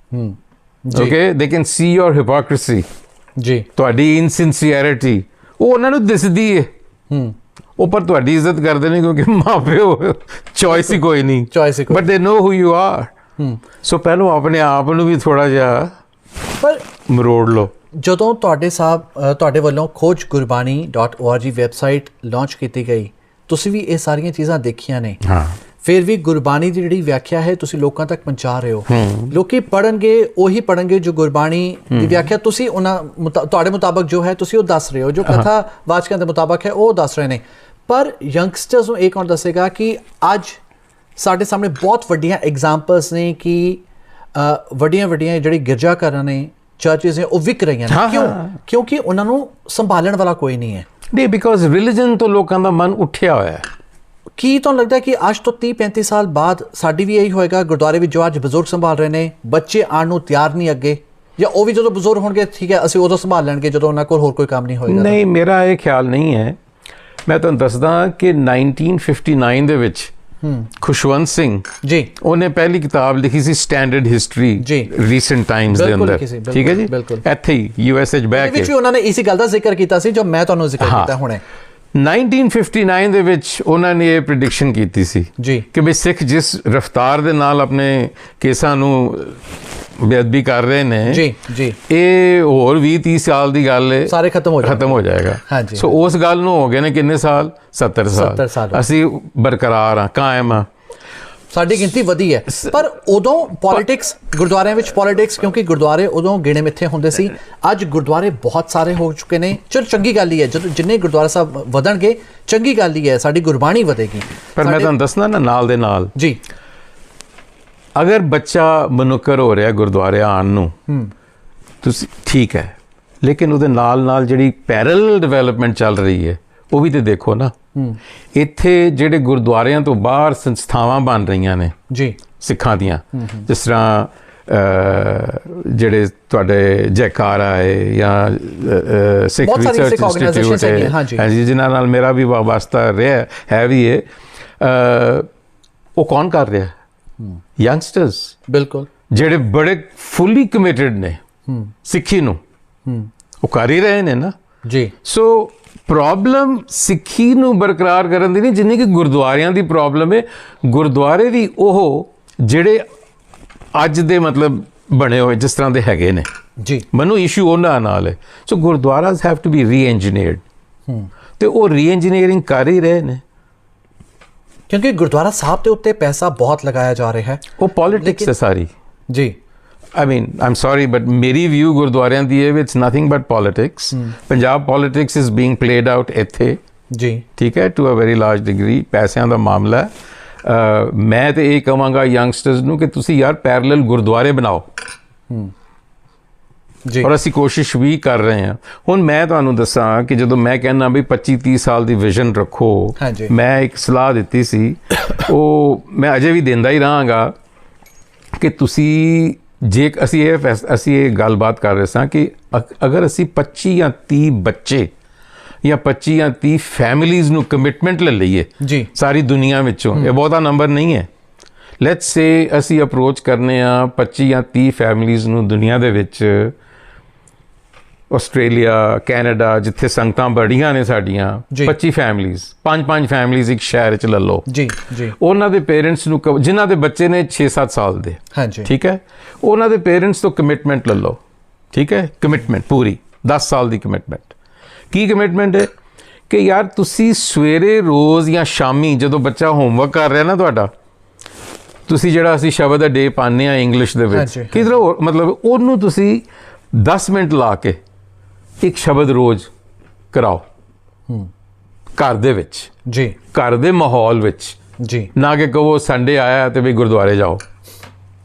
Okay, they can see your hypocrisy, ਜੀ, ਤੁਹਾਡੀ ਇਨਸਿਨਸੀਅਰਿਟੀ, ਉਹ ਉਹਨਾਂ ਨੂੰ ਦਿਸਦੀ ਹੈ। ਉਹ ਪਰ ਤੁਹਾਡੀ ਇੱਜ਼ਤ ਕਰਦੇ ਨੇ ਕਿਉਂਕਿ ਮਾਂ ਪਿਓ ਚੋਇਸ ਹੀ ਕੋਈ ਨਹੀਂ, ਬਟ ਦੇ ਨੋ ਹੂ ਯੂ ਆਰ। ਸੋ ਪਹਿਲੋਂ ਆਪਣੇ ਆਪ ਨੂੰ ਵੀ ਥੋੜਾ ਜਿਹਾ ਪਰ ਮਰੋੜ ਲਓ। ਜਦੋਂ ਤੁਹਾਡੇ ਵੱਲੋਂ ਖੋਜ ਗੁਰਬਾਣੀ.org ਵੈਬਸਾਈਟ ਲਾਂਚ ਕੀਤੀ ਗਈ, ਤੁਸੀਂ ਵੀ ਇਹ ਸਾਰੀਆਂ ਚੀਜ਼ਾਂ ਦੇਖੀਆਂ ਨੇ, ਫਿਰ ਵੀ ਗੁਰਬਾਣੀ ਦੀ ਜਿਹੜੀ ਵਿਆਖਿਆ ਹੈ ਤੁਸੀਂ ਲੋਕਾਂ ਤੱਕ ਪਹੁੰਚਾ ਰਹੇ ਹੋ। ਲੋਕੀ ਪੜ੍ਹਨਗੇ, ਉਹੀ ਪੜ੍ਹਨਗੇ ਜੋ ਗੁਰਬਾਣੀ ਦੀ ਵਿਆਖਿਆ ਤੁਸੀਂ ਤੁਹਾਡੇ ਮੁਤਾਬਕ ਜੋ ਹੈ ਤੁਸੀਂ ਉਹ ਦੱਸ ਰਹੇ ਹੋ, ਜੋ ਕਥਾ ਵਾਚਕਾਂ ਦੇ ਮੁਤਾਬਕ ਹੈ ਉਹ ਦੱਸ ਰਹੇ ਨੇ। ਪਰ ਯੰਗਸਟਰਸ ਨੂੰ ਇਹ ਕੌਣ ਦੱਸੇਗਾ ਕਿ ਅੱਜ ਸਾਡੇ ਸਾਹਮਣੇ ਬਹੁਤ ਵੱਡੀਆਂ ਐਗਜ਼ਾਮਪਲਸ ਨੇ ਕਿ ਵੱਡੀਆਂ ਜਿਹੜੀ ਗਿਰਜਾ ਘਰਾਂ ਨੇ, ਚਰਚਿਸ ਨੇ, ਉਹ ਵਿਕ ਰਹੀਆਂ ਨੇ। ਕਿਉਂ? ਕਿਉਂਕਿ ਉਹਨਾਂ ਨੂੰ ਸੰਭਾਲਣ ਵਾਲਾ ਕੋਈ ਨਹੀਂ ਹੈ। ਨਹੀਂ, ਬਿਕੋਜ਼ ਰਿਲੀਜਨ ਤੋਂ ਲੋਕਾਂ ਦਾ ਮਨ ਉੱਠਿਆ ਹੋਇਆ ਹੈ। ਕੀ ਤੁਹਾਨੂੰ ਲੱਗਦਾ ਕਿ ਅੱਜ ਤੋਂ 30-35 ਸਾਲ ਬਾਅਦ ਸਾਡੀ ਵੀ ਇਹੀ ਹੋਏਗਾ? ਗੁਰਦੁਆਰੇ ਵਿੱਚ ਜੋ ਅੱਜ ਬਜ਼ੁਰਗ ਸੰਭਾਲ ਰਹੇ ਨੇ, ਬੱਚੇ ਆਉਣ ਨੂੰ ਤਿਆਰ ਨਹੀਂ ਅੱਗੇ, ਜਾਂ ਉਹ ਵੀ ਜਦੋਂ ਬਜ਼ੁਰਗ ਹੋਣਗੇ ਠੀਕ ਹੈ ਅਸੀਂ ਉਦੋਂ ਸੰਭਾਲ ਲੈਣਗੇ ਜਦੋਂ ਉਹਨਾਂ ਕੋਲ ਹੋਰ ਕੋਈ ਕੰਮ ਨਹੀਂ ਹੋਏਗਾ? ਨਹੀਂ, ਮੇਰਾ ਇਹ ਖਿਆਲ ਨਹੀਂ ਹੈ। ਮੈਂ ਤੁਹਾਨੂੰ ਦੱਸਦਾ ਕਿ 1959 ਦੇ ਵਿੱਚ ਖੁਸ਼ਵੰਤ ਸਿੰਘ ਜੀ, ਉਹਨੇ ਪਹਿਲੀ ਕਿਤਾਬ ਲਿਖੀ ਸੀ ਸਟੈਂਡਰਡ ਹਿਸਟਰੀ ਰੀਸੈਂਟ ਟਾਈਮਸ ਦੇ ਅੰਦਰ, ਠੀਕ ਹੈ ਜੀ, ਇੱਥੇ ਹੀ USA 'ਚ ਬਹਿ ਕੇ ਉਹਨਾਂ ਨੇ ਇਸੇ ਗੱਲ ਦਾ ਜ਼ਿਕਰ ਕੀਤਾ ਸੀ ਜੋ ਮੈਂ ਤੁਹਾਨੂੰ ਜ਼ਿਕਰ ਕੀਤਾ ਹੁਣੇ। 1959 ਦੇ ਵਿੱਚ ਉਹਨਾਂ ਨੇ ਇਹ ਪ੍ਰਿਡਿਕਸ਼ਨ ਕੀਤੀ ਸੀ ਕਿ ਵੀ ਸਿੱਖ ਜਿਸ ਰਫ਼ਤਾਰ ਦੇ ਨਾਲ ਆਪਣੇ ਕੇਸਾਂ ਨੂੰ ਬੇਅਦਬੀ ਕਰ ਰਹੇ ਨੇ, ਇਹ ਹੋਰ 20-30 ਸਾਲ ਦੀ ਗੱਲ ਹੈ, ਸਾਰੇ ਖਤਮ ਹੋ ਜਾਏਗਾ। ਸੋ ਉਸ ਗੱਲ ਨੂੰ ਹੋ ਗਏ ਨੇ ਕਿੰਨੇ ਸਾਲ? 70 ਸਾਲ। ਅਸੀਂ ਬਰਕਰਾਰ ਹਾਂ, ਕਾਇਮ ਹਾਂ, ਸਾਡੀ ਗਿਣਤੀ ਵਧੀ ਹੈ। ਪਰ ਉਦੋਂ ਪੋਲਿਟਿਕਸ, ਗੁਰਦੁਆਰਿਆਂ ਵਿੱਚ ਪੋਲਿਟਿਕਸ, ਕਿਉਂਕਿ ਗੁਰਦੁਆਰੇ ਉਦੋਂ ਗਿਣੇ ਮਿੱਥੇ ਹੁੰਦੇ ਸੀ, ਅੱਜ ਗੁਰਦੁਆਰੇ ਬਹੁਤ ਸਾਰੇ ਹੋ ਚੁੱਕੇ ਨੇ। ਚਲੋ ਚੰਗੀ ਗੱਲ ਹੀ ਹੈ, ਜਦੋਂ ਜਿੰਨੇ ਗੁਰਦੁਆਰਾ ਸਾਹਿਬ ਵਧਣਗੇ ਚੰਗੀ ਗੱਲ ਹੀ ਹੈ, ਸਾਡੀ ਗੁਰਬਾਣੀ ਵਧੇਗੀ। ਪਰ ਮੈਂ ਤੁਹਾਨੂੰ ਦੱਸਣਾ ਨਾ, ਨਾਲ ਦੇ ਨਾਲ ਜੀ, ਅਗਰ ਬੱਚਾ ਮਨੁੱਕਰ ਹੋ ਰਿਹਾ ਗੁਰਦੁਆਰੇ ਆਉਣ ਨੂੰ ਤੁਸੀਂ ਠੀਕ ਹੈ, ਲੇਕਿਨ ਉਹਦੇ ਨਾਲ ਜਿਹੜੀ ਪੈਰਲਲ ਡਿਵੈਲਪਮੈਂਟ ਚੱਲ ਰਹੀ ਹੈ ਉਹ ਵੀ ਤੇ ਦੇਖੋ ਨਾ। ਇੱਥੇ ਜਿਹੜੇ ਗੁਰਦੁਆਰਿਆਂ ਤੋਂ ਬਾਹਰ ਸੰਸਥਾਵਾਂ ਬਣ ਰਹੀਆਂ ਨੇ ਜੀ ਸਿੱਖਾਂ ਦੀਆਂ, ਜਿਸ ਤਰ੍ਹਾਂ ਜਿਹੜੇ ਤੁਹਾਡੇ ਜੈਕਾਰਾ ਹੈ ਜਾਂ ਸਿੱਖ ਰਿਸਰਚ ਇੰਸਟੀਟਿਊਟ ਹੈ, ਹਾਂਜੀ, ਜਿਨ੍ਹਾਂ ਨਾਲ ਮੇਰਾ ਵੀ ਵਾਸਤਾ ਰਿਹਾ ਹੈ ਵੀ ਹੈ, ਉਹ ਕੌਣ ਕਰ ਰਿਹਾ? ਯੰਗਸਟਰਸ, ਬਿਲਕੁਲ, ਜਿਹੜੇ ਬੜੇ ਫੁੱਲੀ ਕਮਿਟਡ ਨੇ ਸਿੱਖੀ ਨੂੰ, ਉਹ ਕਰ ਹੀ ਰਹੇ ਨੇ ਨਾ ਜੀ। ਸੋ ਪ੍ਰੋਬਲਮ ਸਿੱਖੀ ਨੂੰ ਬਰਕਰਾਰ ਕਰਨ ਦੀ ਨਹੀਂ, ਜਿੰਨੀ ਕਿ ਗੁਰਦੁਆਰਿਆਂ ਦੀ ਪ੍ਰੋਬਲਮ ਹੈ। ਗੁਰਦੁਆਰੇ ਵੀ ਉਹ ਜਿਹੜੇ ਅੱਜ ਦੇ ਮਤਲਬ ਬਣੇ ਹੋਏ ਜਿਸ ਤਰ੍ਹਾਂ ਦੇ ਹੈਗੇ ਨੇ ਜੀ, ਮੈਨੂੰ ਇਸ਼ੂ ਉਹਨਾਂ ਨਾਲ ਹੈ। ਸੋ ਗੁਰਦੁਆਰਾਸ ਹੈਵ ਟੂ ਬੀ ਰੀ-ਇੰਜੀਨੀਅਰਡ, ਤੇ ਉਹ ਰੀ-ਇੰਜੀਨੀਅਰਿੰਗ ਕਰ ਹੀ ਰਹੇ ਨੇ, ਕਿਉਂਕਿ ਗੁਰਦੁਆਰਾ ਸਾਹਿਬ ਦੇ ਉੱਤੇ ਪੈਸਾ ਬਹੁਤ ਲਗਾਇਆ ਜਾ ਰਿਹਾ ਹੈ। ਉਹ ਪੋਲਿਟਿਕਸ ਹੈ ਸਾਰੀ ਜੀ। I mean, I'm sorry, but ਮੇਰੀ ਵਿਊ ਗੁਰਦੁਆਰਿਆਂ ਦੀ ਹੈ, it's nothing but politics. Punjab politics is being played out ਇੱਥੇ ਜੀ, ਠੀਕ ਹੈ, to a very large degree। ਪੈਸਿਆਂ ਦਾ ਮਾਮਲਾ ਹੈ। ਮੈਂ ਤੇ ਇਹ ਕਹਾਂਗਾ ਯੰਗਸਟਰਸ ਨੂੰ ਕਿ ਤੁਸੀਂ ਯਾਰ ਪੈਰਲਲ ਗੁਰਦੁਆਰੇ ਬਣਾਓ ਜੀ, ਔਰ ਅਸੀਂ ਕੋਸ਼ਿਸ਼ ਵੀ ਕਰ ਰਹੇ ਹਾਂ। ਹੁਣ ਮੈਂ ਤੁਹਾਨੂੰ ਦੱਸਾਂ ਕਿ ਜਦੋਂ ਮੈਂ ਕਹਿੰਦਾ ਵੀ 25-30 ਸਾਲ ਦੀ ਵਿਜ਼ਨ ਰੱਖੋ, ਮੈਂ ਇੱਕ ਸਲਾਹ ਦਿੱਤੀ ਸੀ, ਉਹ ਮੈਂ ਅਜੇ ਵੀ ਦਿੰਦਾ ਹੀ ਰਹਾਂਗਾ ਕਿ ਤੁਸੀਂ ਜੇ ਅਸੀਂ ਇਹ ਗੱਲਬਾਤ ਕਰ ਰਹੇ ਸਾਂ ਕਿ ਅਗਰ ਅਸੀਂ 25 ਜਾਂ 30 ਬੱਚੇ ਜਾਂ 25 ਜਾਂ 30 ਫੈਮਿਲੀਜ਼ ਨੂੰ ਕਮਿਟਮੈਂਟ ਲੈ ਲਈਏ ਜੀ ਸਾਰੀ ਦੁਨੀਆ ਵਿੱਚੋਂ, ਇਹ ਬਹੁਤਾ ਨੰਬਰ ਨਹੀਂ ਹੈ। ਲੈਟਸ ਸੇ ਅਸੀਂ ਅਪਰੋਚ ਕਰਨੇ ਆ 25 ਜਾਂ 30 ਫੈਮਿਲੀਜ਼ ਨੂੰ ਦੁਨੀਆ ਦੇ ਵਿੱਚ, ਆਸਟ੍ਰੇਲੀਆ, ਕੈਨੇਡਾ, ਜਿੱਥੇ ਸੰਗਤਾਂ ਬੜੀਆਂ ਨੇ ਸਾਡੀਆਂ, 25 ਫੈਮਿਲੀਜ਼, 5-5 ਫੈਮਿਲੀਜ਼ ਇੱਕ ਸ਼ਹਿਰ 'ਚ ਲੈ ਲਓ ਜੀ ਜੀ। ਉਹਨਾਂ ਦੇ ਪੇਰੈਂਟਸ ਨੂੰ, ਜਿਨ੍ਹਾਂ ਦੇ ਬੱਚੇ ਨੇ 6-7 ਸਾਲ ਦੇ, ਹਾਂਜੀ, ਠੀਕ ਹੈ, ਉਹਨਾਂ ਦੇ ਪੇਰੈਂਟਸ ਤੋਂ ਕਮਿਟਮੈਂਟ ਲੈ ਲਓ, ਠੀਕ ਹੈ, ਕਮਿਟਮੈਂਟ ਪੂਰੀ 10 ਸਾਲ ਦੀ ਕਮਿਟਮੈਂਟ। ਕੀ ਕਮਿਟਮੈਂਟ ਹੈ ਕਿ ਯਾਰ ਤੁਸੀਂ ਸਵੇਰੇ ਰੋਜ਼ ਜਾਂ ਸ਼ਾਮੀ ਜਦੋਂ ਬੱਚਾ ਹੋਮਵਰਕ ਕਰ ਰਿਹਾ ਨਾ ਤੁਹਾਡਾ, ਤੁਸੀਂ ਜਿਹੜਾ ਅਸੀਂ ਸ਼ਬਦ ਡੇ ਪਾਉਂਦੇ ਹਾਂ ਇੰਗਲਿਸ਼ ਦੇ ਵਿੱਚ, ਕਿਧਰੋਂ ਮਤਲਬ ਉਹਨੂੰ ਤੁਸੀਂ 10 ਮਿੰਟ ਲਾ ਕੇ ਇੱਕ ਸ਼ਬਦ ਰੋਜ਼ ਕਰਾਓ ਘਰ ਦੇ ਵਿੱਚ ਜੀ, ਘਰ ਦੇ ਮਾਹੌਲ ਵਿੱਚ ਜੀ, ਨਾ ਕਿ ਕਹੋ ਸੰਡੇ ਆਇਆ ਤੇ ਵੀ ਗੁਰਦੁਆਰੇ ਜਾਓ,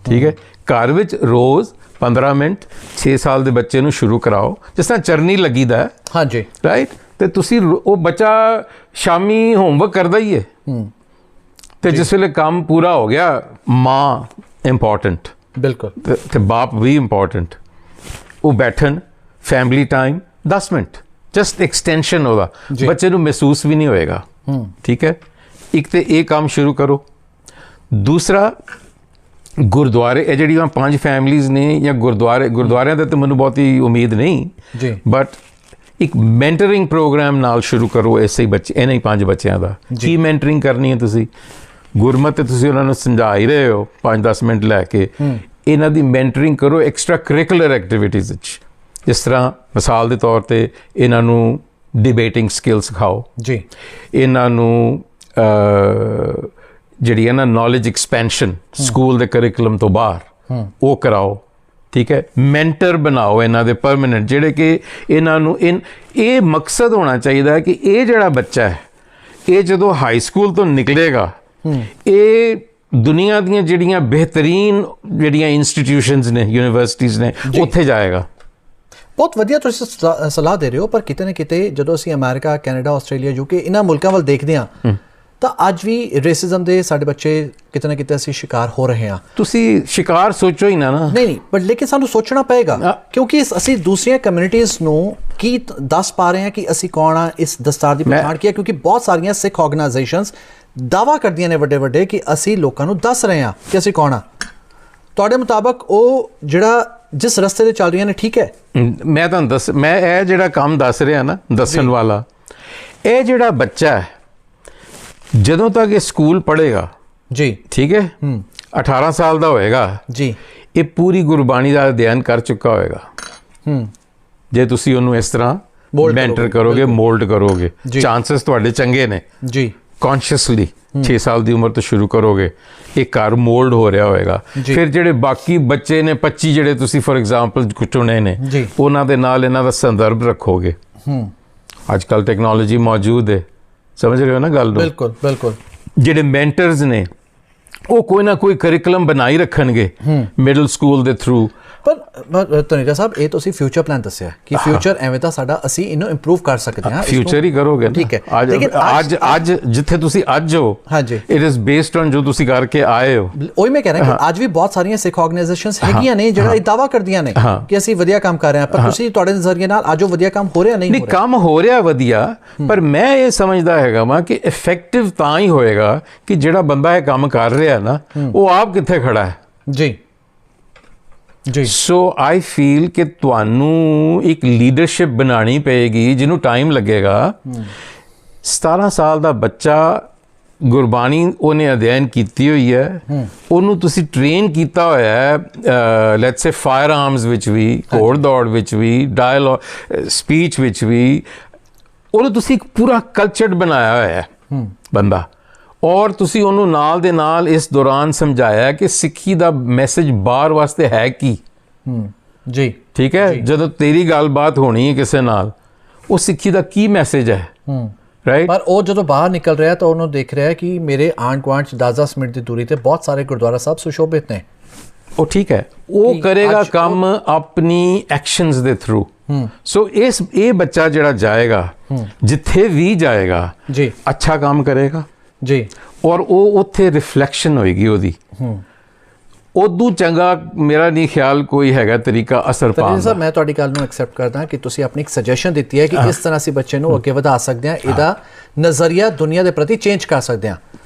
ਠੀਕ ਹੈ। ਘਰ ਵਿੱਚ ਰੋਜ਼ 15 ਮਿੰਟ 6 ਸਾਲ ਦੇ ਬੱਚੇ ਨੂੰ ਸ਼ੁਰੂ ਕਰਾਓ, ਜਿਸ ਤਰ੍ਹਾਂ ਚਰਨੀ ਲੱਗੀਦਾ ਹੈ, ਹਾਂਜੀ, ਰਾਈਟ, ਤੇ ਤੁਸੀਂ ਉਹ ਬੱਚਾ ਸ਼ਾਮੀ ਹੋਮਵਰਕ ਕਰਦਾ ਹੀ ਹੈ, ਤੇ ਜਿਸ ਵੇਲੇ ਕੰਮ ਪੂਰਾ ਹੋ ਗਿਆ, ਮਾਂ ਇੰਪੋਰਟੈਂਟ, ਬਿਲਕੁਲ, ਤੇ ਬਾਪ ਵੀ ਇੰਪੋਰਟੈਂਟ, ਉਹ ਬੈਠਣ, family time 10 minute, just extension ਉਹਦਾ, ਬੱਚੇ ਨੂੰ ਮਹਿਸੂਸ ਵੀ ਨਹੀਂ ਹੋਏਗਾ, ਠੀਕ ਹੈ। ਇੱਕ ਤੇ ਇਹ ਕੰਮ ਸ਼ੁਰੂ ਕਰੋ। ਦੂਸਰਾ, ਗੁਰਦੁਆਰੇ, ਇਹ ਜਿਹੜੀਆਂ 5 ਫੈਮਿਲੀਜ਼ ਨੇ ਜਾਂ ਗੁਰਦੁਆਰਿਆਂ ਦੇ ਤਾਂ ਮੈਨੂੰ ਬਹੁਤੀ ਉਮੀਦ ਨਹੀਂ ਜੀ, ਬਟ ਇੱਕ ਮੈਂਟਰਿੰਗ ਪ੍ਰੋਗਰਾਮ ਨਾਲ ਸ਼ੁਰੂ ਕਰੋ ਐਸੇ ਹੀ ਬੱਚੇ, ਇਹਨਾਂ ਹੀ 5 ਬੱਚਿਆਂ ਦਾ। ਕੀ ਮੈਂਟਰਿੰਗ ਕਰਨੀ ਹੈ ਤੁਸੀਂ? ਗੁਰਮਤਿ ਤੇ ਤੁਸੀਂ ਉਹਨਾਂ ਨੂੰ ਸਮਝਾ ਹੀ ਰਹੇ ਹੋ 5-10 ਮਿੰਟ ਲੈ ਕੇ, ਇਹਨਾਂ ਦੀ ਮੈਂਟਰਿੰਗ ਕਰੋ ਐਕਸਟਰਾ ਕਰਿਕੂਲਰ ਐਕਟੀਵਿਟੀਜ਼ ਵਿੱਚ। ਜਿਸ ਤਰ੍ਹਾਂ ਮਿਸਾਲ ਦੇ ਤੌਰ ਤੇ ਇਹਨਾਂ ਨੂੰ ਡਿਬੇਟਿੰਗ ਸਕਿੱਲ ਸਿਖਾਓ ਜੀ, ਇਹਨਾਂ ਨੂੰ ਜਿਹੜੀ ਹੈ ਨਾ ਨੌਲੇਜ ਐਕਸਪੈਂਸ਼ਨ ਸਕੂਲ ਦੇ ਕਰਿਕੂਲਮ ਤੋਂ ਬਾਹਰ ਉਹ ਕਰਾਓ, ਠੀਕ ਹੈ। ਮੈਂਟਰ ਬਣਾਓ ਇਹਨਾਂ ਦੇ ਪਰਮਾਨੈਂਟ, ਜਿਹੜੇ ਕਿ ਇਹਨਾਂ ਨੂੰ ਇਹ ਮਕਸਦ ਹੋਣਾ ਚਾਹੀਦਾ ਕਿ ਇਹ ਜਿਹੜਾ ਬੱਚਾ ਹੈ, ਇਹ ਜਦੋਂ ਹਾਈ ਸਕੂਲ ਤੋਂ ਨਿਕਲੇਗਾ, ਇਹ ਦੁਨੀਆ ਦੀਆਂ ਜਿਹੜੀਆਂ ਬਿਹਤਰੀਨ ਜਿਹੜੀਆਂ ਇੰਸਟੀਟਿਊਸ਼ਨਸ ਨੇ, ਯੂਨੀਵਰਸਿਟੀਜ਼ ਨੇ, ਉੱਥੇ ਜਾਏਗਾ। ਬਹੁਤ ਵਧੀਆ ਤੁਸੀਂ ਸਲਾਹ ਦੇ ਰਹੇ ਹੋ, ਪਰ ਕਿਤੇ ਨਾ ਕਿਤੇ ਜਦੋਂ ਅਸੀਂ ਅਮਰੀਕਾ, ਕੈਨੇਡਾ, ਆਸਟ੍ਰੇਲੀਆ, ਯੂਕੇ ਇਹਨਾਂ ਮੁਲਕਾਂ ਵੱਲ ਦੇਖਦੇ ਹਾਂ ਤਾਂ ਅੱਜ ਵੀ ਰੇਸਿਜ਼ਮ ਦੇ ਸਾਡੇ ਬੱਚੇ ਕਿਤੇ ਨਾ ਕਿਤੇ ਅਸੀਂ ਸ਼ਿਕਾਰ ਹੋ ਰਹੇ ਹਾਂ। ਤੁਸੀਂ ਸ਼ਿਕਾਰ ਸੋਚੋ ਹੀ ਨਾ ਨਹੀਂ, ਬਟ ਲੇਕਿਨ ਸਾਨੂੰ ਸੋਚਣਾ ਪਏਗਾ, ਕਿਉਂਕਿ ਅਸੀਂ ਦੂਸਰੀਆਂ ਕਮਿਊਨਿਟੀਜ਼ ਨੂੰ ਕੀ ਦੱਸ ਪਾ ਰਹੇ ਹਾਂ ਕਿ ਅਸੀਂ ਕੌਣ ਆ, ਇਸ ਦਸਤਾਰ ਦੀ ਪਛਾਣ ਕੀ ਹੈ, ਕਿਉਂਕਿ ਬਹੁਤ ਸਾਰੀਆਂ ਸਿੱਖ ਆਰਗੇਨਾਈਜੇਸ਼ਨਸ ਦਾਅਵਾ ਕਰਦੀਆਂ ਨੇ ਵੱਡੇ ਕਿ ਅਸੀਂ ਲੋਕਾਂ ਨੂੰ ਦੱਸ ਰਹੇ ਹਾਂ ਕਿ ਅਸੀਂ ਕੌਣ ਆ। ਤੁਹਾਡੇ ਮੁਤਾਬਕ ਉਹ ਜਿਹੜਾ ਜਿਸ ਰਸਤੇ ਤੇ ਚੱਲ ਰਹੀਆਂ ਨੇ, ਠੀਕ ਹੈ? ਮੈਂ ਤੁਹਾਨੂੰ ਮੈਂ ਇਹ ਜਿਹੜਾ ਕੰਮ ਦੱਸ ਰਿਹਾ ਨਾ, ਦੱਸਣ ਵਾਲਾ, ਇਹ ਜਿਹੜਾ ਬੱਚਾ ਹੈ ਜਦੋਂ ਤੱਕ ਇਹ ਸਕੂਲ ਪੜ੍ਹੇਗਾ ਜੀ, ਠੀਕ ਹੈ, 18 ਸਾਲ ਦਾ ਹੋਏਗਾ ਜੀ, ਇਹ ਪੂਰੀ ਗੁਰਬਾਣੀ ਦਾ ਅਧਿਐਨ ਕਰ ਚੁੱਕਾ ਹੋਏਗਾ। ਜੇ ਤੁਸੀਂ ਉਹਨੂੰ ਇਸ ਤਰ੍ਹਾਂ ਮੈਂਟਰ ਕਰੋਗੇ, ਮੋਲਡ ਕਰੋਗੇ, ਚਾਂਸਸ ਤੁਹਾਡੇ ਚੰਗੇ ਨੇ ਜੀ। ਕੌਨਸ਼ੀਅਸਲੀ 6 ਸਾਲ ਦੀ ਉਮਰ ਤੋਂ ਸ਼ੁਰੂ ਕਰੋਗੇ, ਇਹ ਘਰ ਮੋਲਡ ਹੋ ਰਿਹਾ ਹੋਏਗਾ। ਫਿਰ ਜਿਹੜੇ ਬਾਕੀ ਬੱਚੇ ਨੇ 25 ਜਿਹੜੇ ਤੁਸੀਂ ਫੋਰ ਐਗਜ਼ਾਮਪਲ ਚੁਣੇ ਨੇ, ਉਹਨਾਂ ਦੇ ਨਾਲ ਇਹਨਾਂ ਦਾ ਸੰਦਰਭ ਰੱਖੋਗੇ। ਅੱਜ ਕੱਲ੍ਹ ਟੈਕਨੋਲੋਜੀ ਮੌਜੂਦ ਹੈ, ਸਮਝ ਰਹੇ ਹੋ ਨਾ ਗੱਲ ਨੂੰ? ਬਿਲਕੁਲ ਬਿਲਕੁਲ। ਜਿਹੜੇ ਮੈਂਟਰਸ ਨੇ ਉਹ ਕੋਈ ਨਾ ਕੋਈ ਕਰਿਕੂਲਮ ਬਣਾਈ ਰੱਖਣਗੇ ਮਿਡਲ ਸਕੂਲ ਦੇ ਥਰੂ। ਪਰ ਤਨੇਜਾ ਸਾਹਿਬ, ਇਹ ਤੁਸੀਂ ਫਿਊਚਰ ਪਲਾਨ ਦੱਸਿਆ ਕਿ ਫਿਊਚਰ ਐਵੇਂ ਤਾਂ ਸਾਡਾ ਅਸੀਂ ਇਹਨੂੰ ਇੰਪਰੂਵ ਕਰ ਸਕਦੇ ਹਾਂ। ਫਿਊਚਰ ਹੀ ਕਰੋਗੇ, ਠੀਕ ਹੈ। ਅੱਜ ਜਿੱਥੇ ਤੁਸੀਂ ਅੱਜ ਹੋ, ਹਾਂਜੀ, ਇਟ ਇਜ਼ ਬੇਸਡ ਔਨ ਜੋ ਤੁਸੀਂ ਕਰਕੇ ਆਏ ਹੋ। ਉਹੀ ਮੈਂ ਕਹਿ ਰਿਹਾ ਕਿ ਅੱਜ ਵੀ ਬਹੁਤ ਸਾਰੀਆਂ ਸਿੱਖ ਆਰਗੇਨਾਈਜੇਸ਼ਨਸ ਹੈਗੀਆਂ ਨੇ ਜਿਹੜਾ ਇਹ ਦਾਅਵਾ ਕਰਦੀਆਂ ਨੇ ਕਿ ਅਸੀਂ ਵਧੀਆ ਕੰਮ ਕਰ ਰਹੇ ਹਾਂ, ਪਰ ਤੁਸੀਂ ਤੁਹਾਡੇ ਨਜ਼ਰੀਏ ਨਾਲ ਅੱਜ ਉਹ ਵਧੀਆ ਕੰਮ ਹੋ ਰਿਹਾ ਨਹੀਂ ਕੰਮ ਹੋ ਰਿਹਾ ਵਧੀਆ, ਪਰ ਮੈਂ ਇਹ ਸਮਝਦਾ ਹੈਗਾ ਵਾਂ ਕਿ ਇਫੈਕਟਿਵ ਤਾਂ ਹੀ ਹੋਏਗਾ ਕਿ ਜਿਹੜਾ ਬੰਦਾ ਇਹ ਕੰਮ ਕਰ ਰਿਹਾ ਨਾ, ਉਹ ਆਪ ਕਿੱਥੇ ਖੜਾ ਹੈ। ਜੀ ਜੀ। ਸੋ ਆਈ ਫੀਲ ਕਿ ਤੁਹਾਨੂੰ ਇੱਕ ਲੀਡਰਸ਼ਿਪ ਬਣਾਉਣੀ ਪਏਗੀ ਜਿਹਨੂੰ ਟਾਈਮ ਲੱਗੇਗਾ। 17 ਸਾਲ ਦਾ ਬੱਚਾ, ਗੁਰਬਾਣੀ ਉਹਨੇ ਅਧਿਐਨ ਕੀਤੀ ਹੋਈ ਹੈ, ਉਹਨੂੰ ਤੁਸੀਂ ਟ੍ਰੇਨ ਕੀਤਾ ਹੋਇਆ ਹੈ, ਲੈਟਸ ਸੇ ਫਾਇਰ ਆਰਮਸ ਵਿੱਚ ਵੀ, ਘੋੜ ਦੌੜ ਵਿੱਚ ਵੀ, ਡਾਇਲੌਗ ਸਪੀਚ ਵਿੱਚ ਵੀ, ਉਹਨੂੰ ਤੁਸੀਂ ਇੱਕ ਪੂਰਾ ਕਲਚਰਡ ਬਣਾਇਆ ਹੋਇਆ ਹੈ ਬੰਦਾ। ਔਰ ਤੁਸੀਂ ਉਹਨੂੰ ਨਾਲ ਦੇ ਨਾਲ ਇਸ ਦੌਰਾਨ ਸਮਝਾਇਆ ਕਿ ਸਿੱਖੀ ਦਾ ਮੈਸੇਜ ਬਾਹਰ ਵਾਸਤੇ ਹੈ ਕੀ। ਜੀ ਠੀਕ ਹੈ। ਜਦੋਂ ਤੇਰੀ ਗੱਲਬਾਤ ਹੋਣੀ ਹੈ ਕਿਸੇ ਨਾਲ, ਉਹ ਸਿੱਖੀ ਦਾ ਕੀ ਮੈਸੇਜ ਹੈ, ਰਾਈਟ। ਪਰ ਉਹ ਜਦੋਂ ਬਾਹਰ ਨਿਕਲ ਰਿਹਾ ਤਾਂ ਉਹਨੂੰ ਦੇਖ ਰਿਹਾ ਕਿ ਮੇਰੇ ਆਂਢ ਗੁਆਂਢ 'ਚ 10-10 ਮਿੰਟ ਦੀ ਦੂਰੀ ਤੇ ਬਹੁਤ ਸਾਰੇ ਗੁਰਦੁਆਰਾ ਸਾਹਿਬ ਸੁਸ਼ੋਭਿਤ ਨੇ। ਉਹ ਠੀਕ ਹੈ, ਉਹ ਕਰੇਗਾ ਕੰਮ ਆਪਣੀ ਐਕਸ਼ਨਸ ਦੇ ਥਰੂ। ਸੋ ਇਹ ਬੱਚਾ ਜਿਹੜਾ ਜਾਏਗਾ, ਜਿੱਥੇ ਵੀ ਜਾਏਗਾ, ਜੀ ਅੱਛਾ ਕੰਮ ਕਰੇਗਾ ਜੀ, ਔਰ ਉਹ ਉੱਥੇ ਰਿਫਲੈਕਸ਼ਨ ਹੋਏਗੀ ਉਹਦੀ। ਉਦੋਂ ਚੰਗਾ ਮੇਰਾ ਨਹੀਂ ਖਿਆਲ ਕੋਈ ਹੈਗਾ ਤਰੀਕਾ ਅਸਰ ਪਾਉਣ ਦਾ। ਸਰ, ਮੈਂ ਤੁਹਾਡੀ ਗੱਲ ਨੂੰ ਐਕਸੈਪਟ ਕਰਦਾ ਕਿ ਤੁਸੀਂ ਆਪਣੀ ਇੱਕ ਸੁਜੈਸ਼ਨ ਦਿੱਤੀ ਹੈ ਕਿ ਇਸ ਤਰ੍ਹਾਂ ਅਸੀਂ ਬੱਚੇ ਨੂੰ ਅੱਗੇ ਵਧਾ ਸਕਦੇ ਹਾਂ, ਇਹਦਾ ਨਜ਼ਰੀਆ ਦੁਨੀਆ ਦੇ ਪ੍ਰਤੀ ਚੇਂਜ ਕਰ ਸਕਦੇ ਹਾਂ,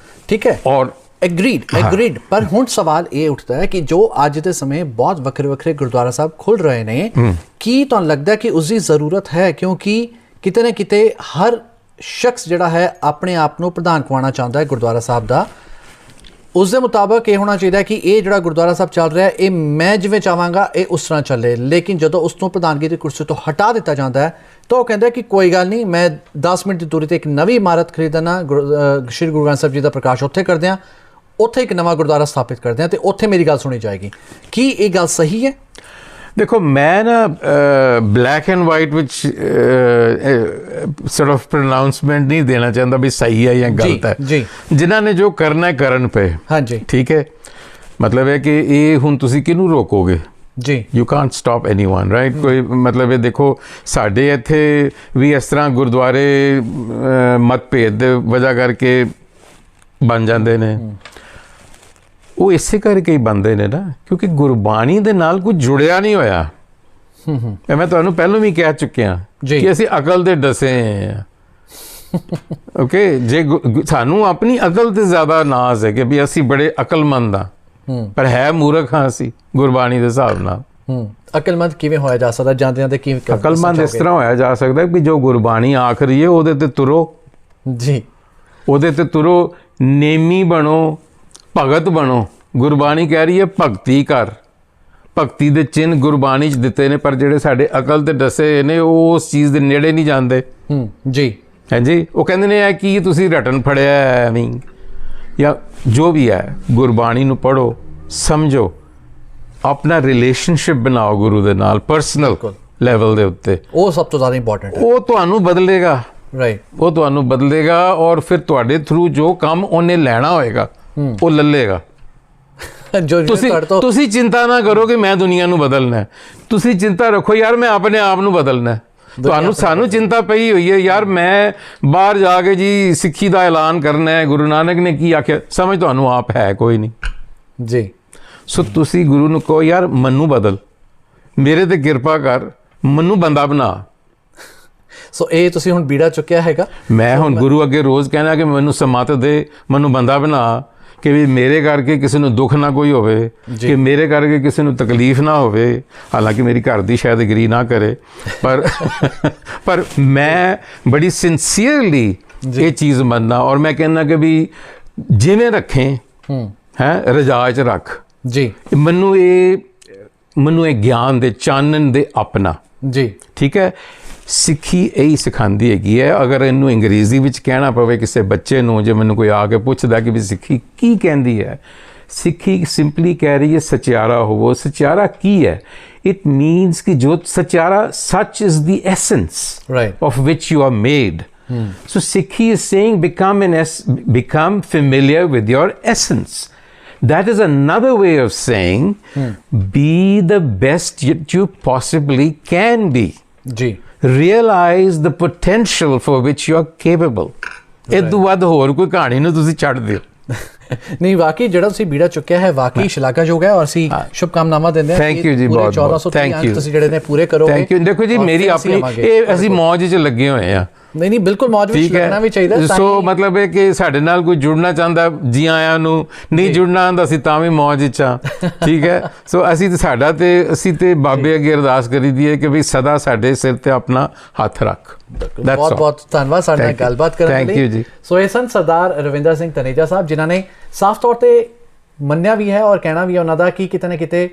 ਠੀਕ ਹੈ। ਔਰ ਐਗਰੀਡ। ਪਰ ਹੁਣ ਸਵਾਲ ਇਹ ਉੱਠਦਾ ਹੈ ਕਿ ਜੋ ਅੱਜ ਦੇ ਸਮੇਂ ਬਹੁਤ ਵੱਖਰੇ ਗੁਰਦੁਆਰਾ ਸਾਹਿਬ ਖੁੱਲ ਰਹੇ ਨੇ, ਕੀ ਤੁਹਾਨੂੰ ਲੱਗਦਾ ਕਿ ਉਸ ਦੀ ਜ਼ਰੂਰਤ ਹੈ? ਕਿਉਂਕਿ ਕਿਤੇ ਨਾ ਕਿਤੇ ਹਰ ਸ਼ਖਸ ਜਿਹੜਾ ਹੈ ਆਪਣੇ ਆਪ ਨੂੰ ਪ੍ਰਧਾਨ ਕਮਾਉਣਾ ਚਾਹੁੰਦਾ ਹੈ ਗੁਰਦੁਆਰਾ ਸਾਹਿਬ ਦਾ। ਉਸ ਦੇ ਮੁਤਾਬਕ ਇਹ ਹੋਣਾ ਚਾਹੀਦਾ ਕਿ ਇਹ ਜਿਹੜਾ ਗੁਰਦੁਆਰਾ ਸਾਹਿਬ ਚੱਲ ਰਿਹਾ, ਇਹ ਮੈਂ ਜਿਵੇਂ ਚਾਹਾਂਗਾ ਇਹ ਉਸ ਤਰ੍ਹਾਂ ਚੱਲੇ। ਲੇਕਿਨ ਜਦੋਂ ਉਸ ਨੂੰ ਪ੍ਰਧਾਨਗੀ ਦੀ ਕੁਰਸੀ ਤੋਂ ਹਟਾ ਦਿੱਤਾ ਜਾਂਦਾ ਹੈ ਤਾਂ ਉਹ ਕਹਿੰਦਾ ਕਿ ਕੋਈ ਗੱਲ ਨਹੀਂ, ਮੈਂ 10 ਮਿੰਟ ਦੀ ਦੂਰੀ ਤੇ ਇੱਕ ਨਵੀਂ ਇਮਾਰਤ ਖਰੀਦਣਾ, ਸ਼੍ਰੀ ਗੁਰੂ ਗ੍ਰੰਥ ਸਾਹਿਬ ਜੀ ਦਾ ਪ੍ਰਕਾਸ਼ ਉੱਥੇ ਕਰਦੇ ਹਾਂ, ਉੱਥੇ ਇੱਕ ਨਵਾਂ ਗੁਰਦੁਆਰਾ ਸਥਾਪਿਤ ਕਰਦੇ ਹਾਂ ਤੇ ਉੱਥੇ ਮੇਰੀ ਗੱਲ ਸੁਣੀ ਜਾਏਗੀ। ਕੀ ਇਹ ਗੱਲ ਸਹੀ ਹੈ? ਦੇਖੋ, ਮੈਂ ਨਾ ਬਲੈਕ ਐਂਡ ਵਾਈਟ ਵਿੱਚ ਸort of pronouncement ਨਹੀਂ ਦੇਣਾ ਚਾਹੁੰਦਾ ਵੀ ਸਹੀ ਹੈ ਜਾਂ ਗਲਤ ਹੈ। ਜੀ, ਜਿਨ੍ਹਾਂ ਨੇ ਜੋ ਕਰਨਾ ਹੈ ਕਰਨ ਪਏ। ਹਾਂਜੀ, ਠੀਕ ਹੈ। ਮਤਲਬ ਹੈ ਕਿ ਇਹ ਹੁਣ ਤੁਸੀਂ ਕਿਹਨੂੰ ਰੋਕੋਗੇ? ਜੀ, you Kant stop anyone, right. ਕੋਈ ਮਤਲਬ ਇਹ ਦੇਖੋ, ਸਾਡੇ ਇੱਥੇ ਵੀ ਇਸ ਤਰ੍ਹਾਂ ਗੁਰਦੁਆਰੇ ਮਤਭੇਦ ਦੇ ਵਜ੍ਹਾ ਕਰਕੇ ਬਣ ਜਾਂਦੇ ਨੇ। ਉਹ ਇਸੇ ਕਰਕੇ ਹੀ ਬਣਦੇ ਨੇ ਨਾ, ਕਿਉਂਕਿ ਗੁਰਬਾਣੀ ਦੇ ਨਾਲ ਕੁਝ ਜੁੜਿਆ ਨਹੀਂ ਹੋਇਆ। ਮੈਂ ਤੁਹਾਨੂੰ ਪਹਿਲਾਂ ਵੀ ਕਹਿ ਚੁੱਕਿਆ ਕਿ ਅਸੀਂ ਅਕਲ ਦੇ ਡਸੇ ਹਾਂ। ਓਕੇ, ਜੇ ਸਾਨੂੰ ਆਪਣੀ ਅਕਲ ਤੇ ਜ਼ਿਆਦਾ ਨਾਜ਼ ਹੈ ਕਿ ਵੀ ਅਸੀਂ ਬੜੇ ਅਕਲਮੰਦ ਹਾਂ, ਪਰ ਹੈ ਮੂਰਖ ਹਾਂ ਅਸੀਂ ਗੁਰਬਾਣੀ ਦੇ ਹਿਸਾਬ ਨਾਲ। ਅਕਲਮੰਦ ਕਿਵੇਂ ਹੋਇਆ ਜਾ ਸਕਦਾ? ਜਾਂਦੇ ਕਿਵੇਂ ਅਕਲਮੰਦ ਇਸ ਤਰ੍ਹਾਂ ਹੋਇਆ ਜਾ ਸਕਦਾ ਕਿ ਜੋ ਗੁਰਬਾਣੀ ਆਖ ਰਹੀ ਹੈ ਉਹਦੇ ਤੇ ਤੁਰੋ। ਜੀ, ਉਹਦੇ ਤੇ ਤੁਰੋ, ਨੇਮੀ ਬਣੋ, ਭਗਤ ਬਣੋ। ਗੁਰਬਾਣੀ ਕਹਿ ਰਹੀ ਹੈ ਭਗਤੀ ਕਰ। ਭਗਤੀ ਦੇ ਚਿੰਨ੍ਹ ਗੁਰਬਾਣੀ 'ਚ ਦਿੱਤੇ ਨੇ, ਪਰ ਜਿਹੜੇ ਸਾਡੇ ਅਕਲ ਤੇ ਦੱਸੇ ਨੇ ਉਹ ਉਸ ਚੀਜ਼ ਦੇ ਨੇੜੇ ਨਹੀਂ ਜਾਂਦੇ। ਜੀ, ਹਾਂਜੀ। ਉਹ ਕਹਿੰਦੇ ਨੇ ਇਹ ਕੀ ਤੁਸੀਂ ਰਟਨ ਫੜਿਆ ਐਵੇਂ, ਜਾਂ ਜੋ ਵੀ ਹੈ। ਗੁਰਬਾਣੀ ਨੂੰ ਪੜ੍ਹੋ, ਸਮਝੋ, ਆਪਣਾ ਰਿਲੇਸ਼ਨਸ਼ਿਪ ਬਣਾਓ ਗੁਰੂ ਦੇ ਨਾਲ ਪਰਸਨਲ ਲੈਵਲ ਦੇ ਉੱਤੇ। ਉਹ ਸਭ ਤੋਂ ਜ਼ਿਆਦਾ ਇੰਪੋਰਟੈਂਟ ਹੈ। ਉਹ ਤੁਹਾਨੂੰ ਬਦਲੇਗਾ, ਰਾਈਟ। ਉਹ ਤੁਹਾਨੂੰ ਬਦਲੇਗਾ ਔਰ ਫਿਰ ਤੁਹਾਡੇ ਥਰੂ ਜੋ ਕੰਮ ਉਹਨੇ ਲੈਣਾ ਹੋਏਗਾ ਉਹ ਲੱਲੇਗਾ। ਤੁਸੀਂ ਚਿੰਤਾ ਨਾ ਕਰੋ ਕਿ ਮੈਂ ਦੁਨੀਆ ਨੂੰ ਬਦਲਣਾ ਹੈ। ਤੁਸੀਂ ਚਿੰਤਾ ਰੱਖੋ ਯਾਰ ਮੈਂ ਆਪਣੇ ਆਪ ਨੂੰ ਬਦਲਣਾ। ਸਾਨੂੰ ਚਿੰਤਾ ਪਈ ਹੋਈ ਹੈ ਯਾਰ, ਮੈਂ ਬਾਹਰ ਜਾ ਕੇ ਜੀ ਸਿੱਖੀ ਦਾ ਐਲਾਨ ਕਰਨਾ ਹੈ। ਗੁਰੂ ਨਾਨਕ ਨੇ ਕੀ ਆਖਿਆ? ਸਮਝ ਤੁਹਾਨੂੰ ਆਪ ਹੈ ਕੋਈ ਨਹੀਂ ਜੀ। ਸੋ ਤੁਸੀਂ ਗੁਰੂ ਨੂੰ ਕਹੋ ਯਾਰ ਮੈਨੂੰ ਬਦਲ, ਮੇਰੇ ਤੇ ਕਿਰਪਾ ਕਰ, ਮੈਨੂੰ ਬੰਦਾ ਬਣਾ। ਸੋ ਇਹ ਤੁਸੀਂ ਹੁਣ ਬੀੜਾ ਚੁੱਕਿਆ ਹੈਗਾ। ਮੈਂ ਹੁਣ ਗੁਰੂ ਅੱਗੇ ਰੋਜ਼ ਕਹਿਣਾ ਕਿ ਮੈਨੂੰ ਸਮਤ ਦੇ, ਮੈਨੂੰ ਬੰਦਾ ਬਣਾ, ਕਿ ਵੀ ਮੇਰੇ ਕਰਕੇ ਕਿਸੇ ਨੂੰ ਦੁੱਖ ਨਾ ਕੋਈ ਹੋਵੇ, ਕਿ ਮੇਰੇ ਕਰਕੇ ਕਿਸੇ ਨੂੰ ਤਕਲੀਫ ਨਾ ਹੋਵੇ। ਹਾਲਾਂਕਿ ਮੇਰੀ ਘਰ ਦੀ ਸ਼ਾਇਦ ਐਗਰੀ ਨਾ ਕਰੇ, ਪਰ ਮੈਂ ਬੜੀ ਸਿੰਸੀਅਰਲੀ ਇਹ ਚੀਜ਼ ਮੰਨਣਾ। ਔਰ ਮੈਂ ਕਹਿੰਦਾ ਕਿ ਵੀ ਜਿਵੇਂ ਰੱਖੇ ਹੈ ਰਜਾ 'ਚ ਰੱਖ। ਜੀ, ਮੈਨੂੰ ਇਹ ਗਿਆਨ ਦੇ ਚਾਨਣ ਦੇ ਆਪਣਾ। ਜੀ, ਠੀਕ ਹੈ। ਸਿੱਖੀ ਇਹੀ ਸਿਖਾਉਂਦੀ ਹੈਗੀ ਹੈ। ਅਗਰ ਇਹਨੂੰ ਅੰਗਰੇਜ਼ੀ ਵਿੱਚ ਕਹਿਣਾ ਪਵੇ ਕਿਸੇ ਬੱਚੇ ਨੂੰ, ਜੇ ਮੈਨੂੰ ਕੋਈ ਆ ਕੇ ਪੁੱਛਦਾ ਕਿ ਵੀ ਸਿੱਖੀ ਕੀ ਕਹਿੰਦੀ ਹੈ, ਸਿੱਖੀ ਸਿੰਪਲੀ ਕਹਿ ਰਹੀ ਹੈ ਸਚਿਆਰਾ ਹੋਵੋ। ਸਚਿਆਰਾ ਕੀ ਹੈ? ਇਟ ਮੀਨਸ ਕਿ ਜੋ ਸਚਿਆਰਾ, ਸੱਚ is the essence of which you are made. So Sikhi is saying become familiar with your essence। That is another way of saying be the best you possibly can be. जी Realize the potential for which you are capable. ਇਹ ਤੋਂ ਵੱਧ ਹੋਰ ਕੋਈ ਕਹਾਣੀ ਨੂੰ ਤੁਸੀਂ ਛੱਡ ਦਿਓ। ਨਹੀਂ ਵਾਕਈ ਜਿਹੜਾ ਤੁਸੀਂ ਬੀੜਾ ਚੁੱਕਿਆ ਹੈ ਵਾਕਈ ਸ਼ਲਾਘਾਯੋਗ ਹੈ ਔਰ ਅਸੀਂ ਸ਼ੁਭਕਾਮਨਾਵਾਂ ਦਿੰਦੇ ਹਾਂ। ਥੈਂਕ ਯੂ ਜੀ, ਬਹੁਤ ਬਹੁਤ ਥੈਂਕ ਯੂ। ਤੁਸੀਂ ਜਿਹੜੇ ਨੇ ਪੂਰੇ ਕਰੋਗੇ। Thank you. ਦੇਖੋ ਜੀ ਮੇਰੀ ਆਪਣੀ ਇਹ ਅਸੀਂ ਮੌਜ 'ਚ ਲੱਗੇ ਹੋਏ ਆ। ਨਹੀਂ ਬਿਲਕੁਲ ਮੌਜ ਵਿੱਚ ਲੱਗਣਾ ਵੀ ਚਾਹੀਦਾ। ਸੋ ਮਤਲਬ ਹੈ ਕਿ ਸਾਡੇ ਨਾਲ ਕੋਈ ਜੁੜਨਾ ਚਾਹੁੰਦਾ ਜੀ ਆਇਆਂ ਨੂੰ, ਨਹੀਂ ਜੁੜਨਾ ਆਉਂਦਾ ਅਸੀਂ ਤਾਂ ਵੀ ਮੌਜ 'ਚ ਆ। ਠੀਕ ਹੈ। ਸੋ ਅਸੀਂ ਤੇ ਸਾਡਾ ਤੇ ਅਸੀਂ ਤੇ ਬਾਬੇ ਅੱਗੇ ਅਰਦਾਸ ਕਰੀਦੀ ਹੈ ਕਿ ਵੀ ਸਦਾ ਸਾਡੇ ਸਿਰ ਤੇ ਆਪਣਾ ਹੱਥ ਰੱਖ। ਬਹੁਤ ਬਹੁਤ ਧੰਨਵਾਦ ਸਾਡੇ ਨਾਲ ਗੱਲਬਾਤ ਕਰਨ ਲਈ। ਥੈਂਕ ਯੂ ਜੀ। ਸੋ ਇਹ ਸਨ ਸਰਦਾਰ ਰਵਿੰਦਰ ਸਿੰਘ ਤਨੇਜਾ ਸਾਹਿਬ ਜਿਨ੍ਹਾਂ ਨੇ ਸਾਫ਼ ਤੌਰ ਤੇ ਮੰਨਿਆ ਵੀ ਹੈ ਔਰ ਕਹਿਣਾ ਵੀ ਹੈ ਉਹਨਾਂ ਦਾ ਕਿ ਕਿਤੇ ਨਾ ਕਿਤੇ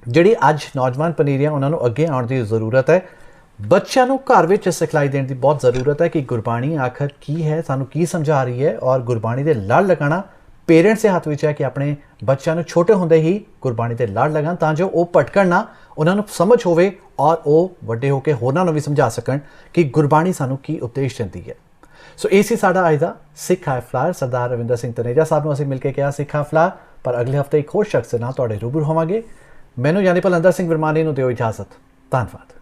ਜਿਹੜੀ ਅੱਜ ਨੌਜਵਾਨ ਪਨੀਰੀਆਂ ਉਹਨਾਂ ਨੂੰ ਅੱਗੇ ਆਉਣ ਦੀ ਜ਼ਰੂਰਤ ਹੈ। ਬੱਚਿਆਂ ਨੂੰ ਘਰ ਵਿੱਚ ਸਿਖਲਾਈ ਦੇਣ ਦੀ ਬਹੁਤ ਜ਼ਰੂਰਤ ਹੈ ਕਿ ਗੁਰਬਾਣੀ ਆਖਰ ਕੀ ਹੈ, ਸਾਨੂੰ ਕੀ ਸਮਝਾ ਰਹੀ ਹੈ ਔਰ ਗੁਰਬਾਣੀ ਦੇ ਲੜ ਲਗਾਉਣਾ ਪੇਰੈਂਟਸ ਦੇ ਹੱਥ ਵਿੱਚ ਹੈ ਕਿ ਆਪਣੇ ਬੱਚਿਆਂ ਨੂੰ ਛੋਟੇ ਹੁੰਦੇ ਹੀ ਗੁਰਬਾਣੀ ਦੇ ਲੜ ਲਗਾਉਣ ਤਾਂ ਜੋ ਉਹ ਭਟਕਣ ਨਾ, ਉਹਨਾਂ ਨੂੰ ਸਮਝ ਹੋਵੇ ਔਰ ਉਹ ਵੱਡੇ ਹੋ ਕੇ ਹੋਰਾਂ ਨੂੰ ਵੀ ਸਮਝਾ ਸਕਣ ਕਿ ਗੁਰਬਾਣੀ ਸਾਨੂੰ ਕੀ ਉਪਦੇਸ਼ ਦਿੰਦੀ ਹੈ। ਸੋ ਇਹ ਸੀ ਸਾਡਾ ਅੱਜ ਦਾ ਸਿੱਖ ਹਾਈਫਲਾਇਰ ਸਰਦਾਰ ਰਵਿੰਦਰ ਸਿੰਘ ਤਨੇਜਾ ਸਾਹਿਬ ਨੂੰ ਅਸੀਂ ਮਿਲ ਕੇ ਕਿਹਾ ਸਿੱਖ ਹਾਈਫਲਾਇਰ, ਪਰ ਅਗਲੇ ਹਫ਼ਤੇ ਇੱਕ ਹੋਰ ਸ਼ਖਸ ਨਾਲ ਤੁਹਾਡੇ ਰੂਬਰੂ ਹੋਵਾਂਗੇ। ਮੈਨੂੰ ਯਾਨੀ ਪਲੰਦਰ ਸਿੰਘ ਵਰਮਾਨੀ ਨੂੰ ਦਿਓ ਇਜਾਜ਼ਤ। ਧੰਨਵਾਦ।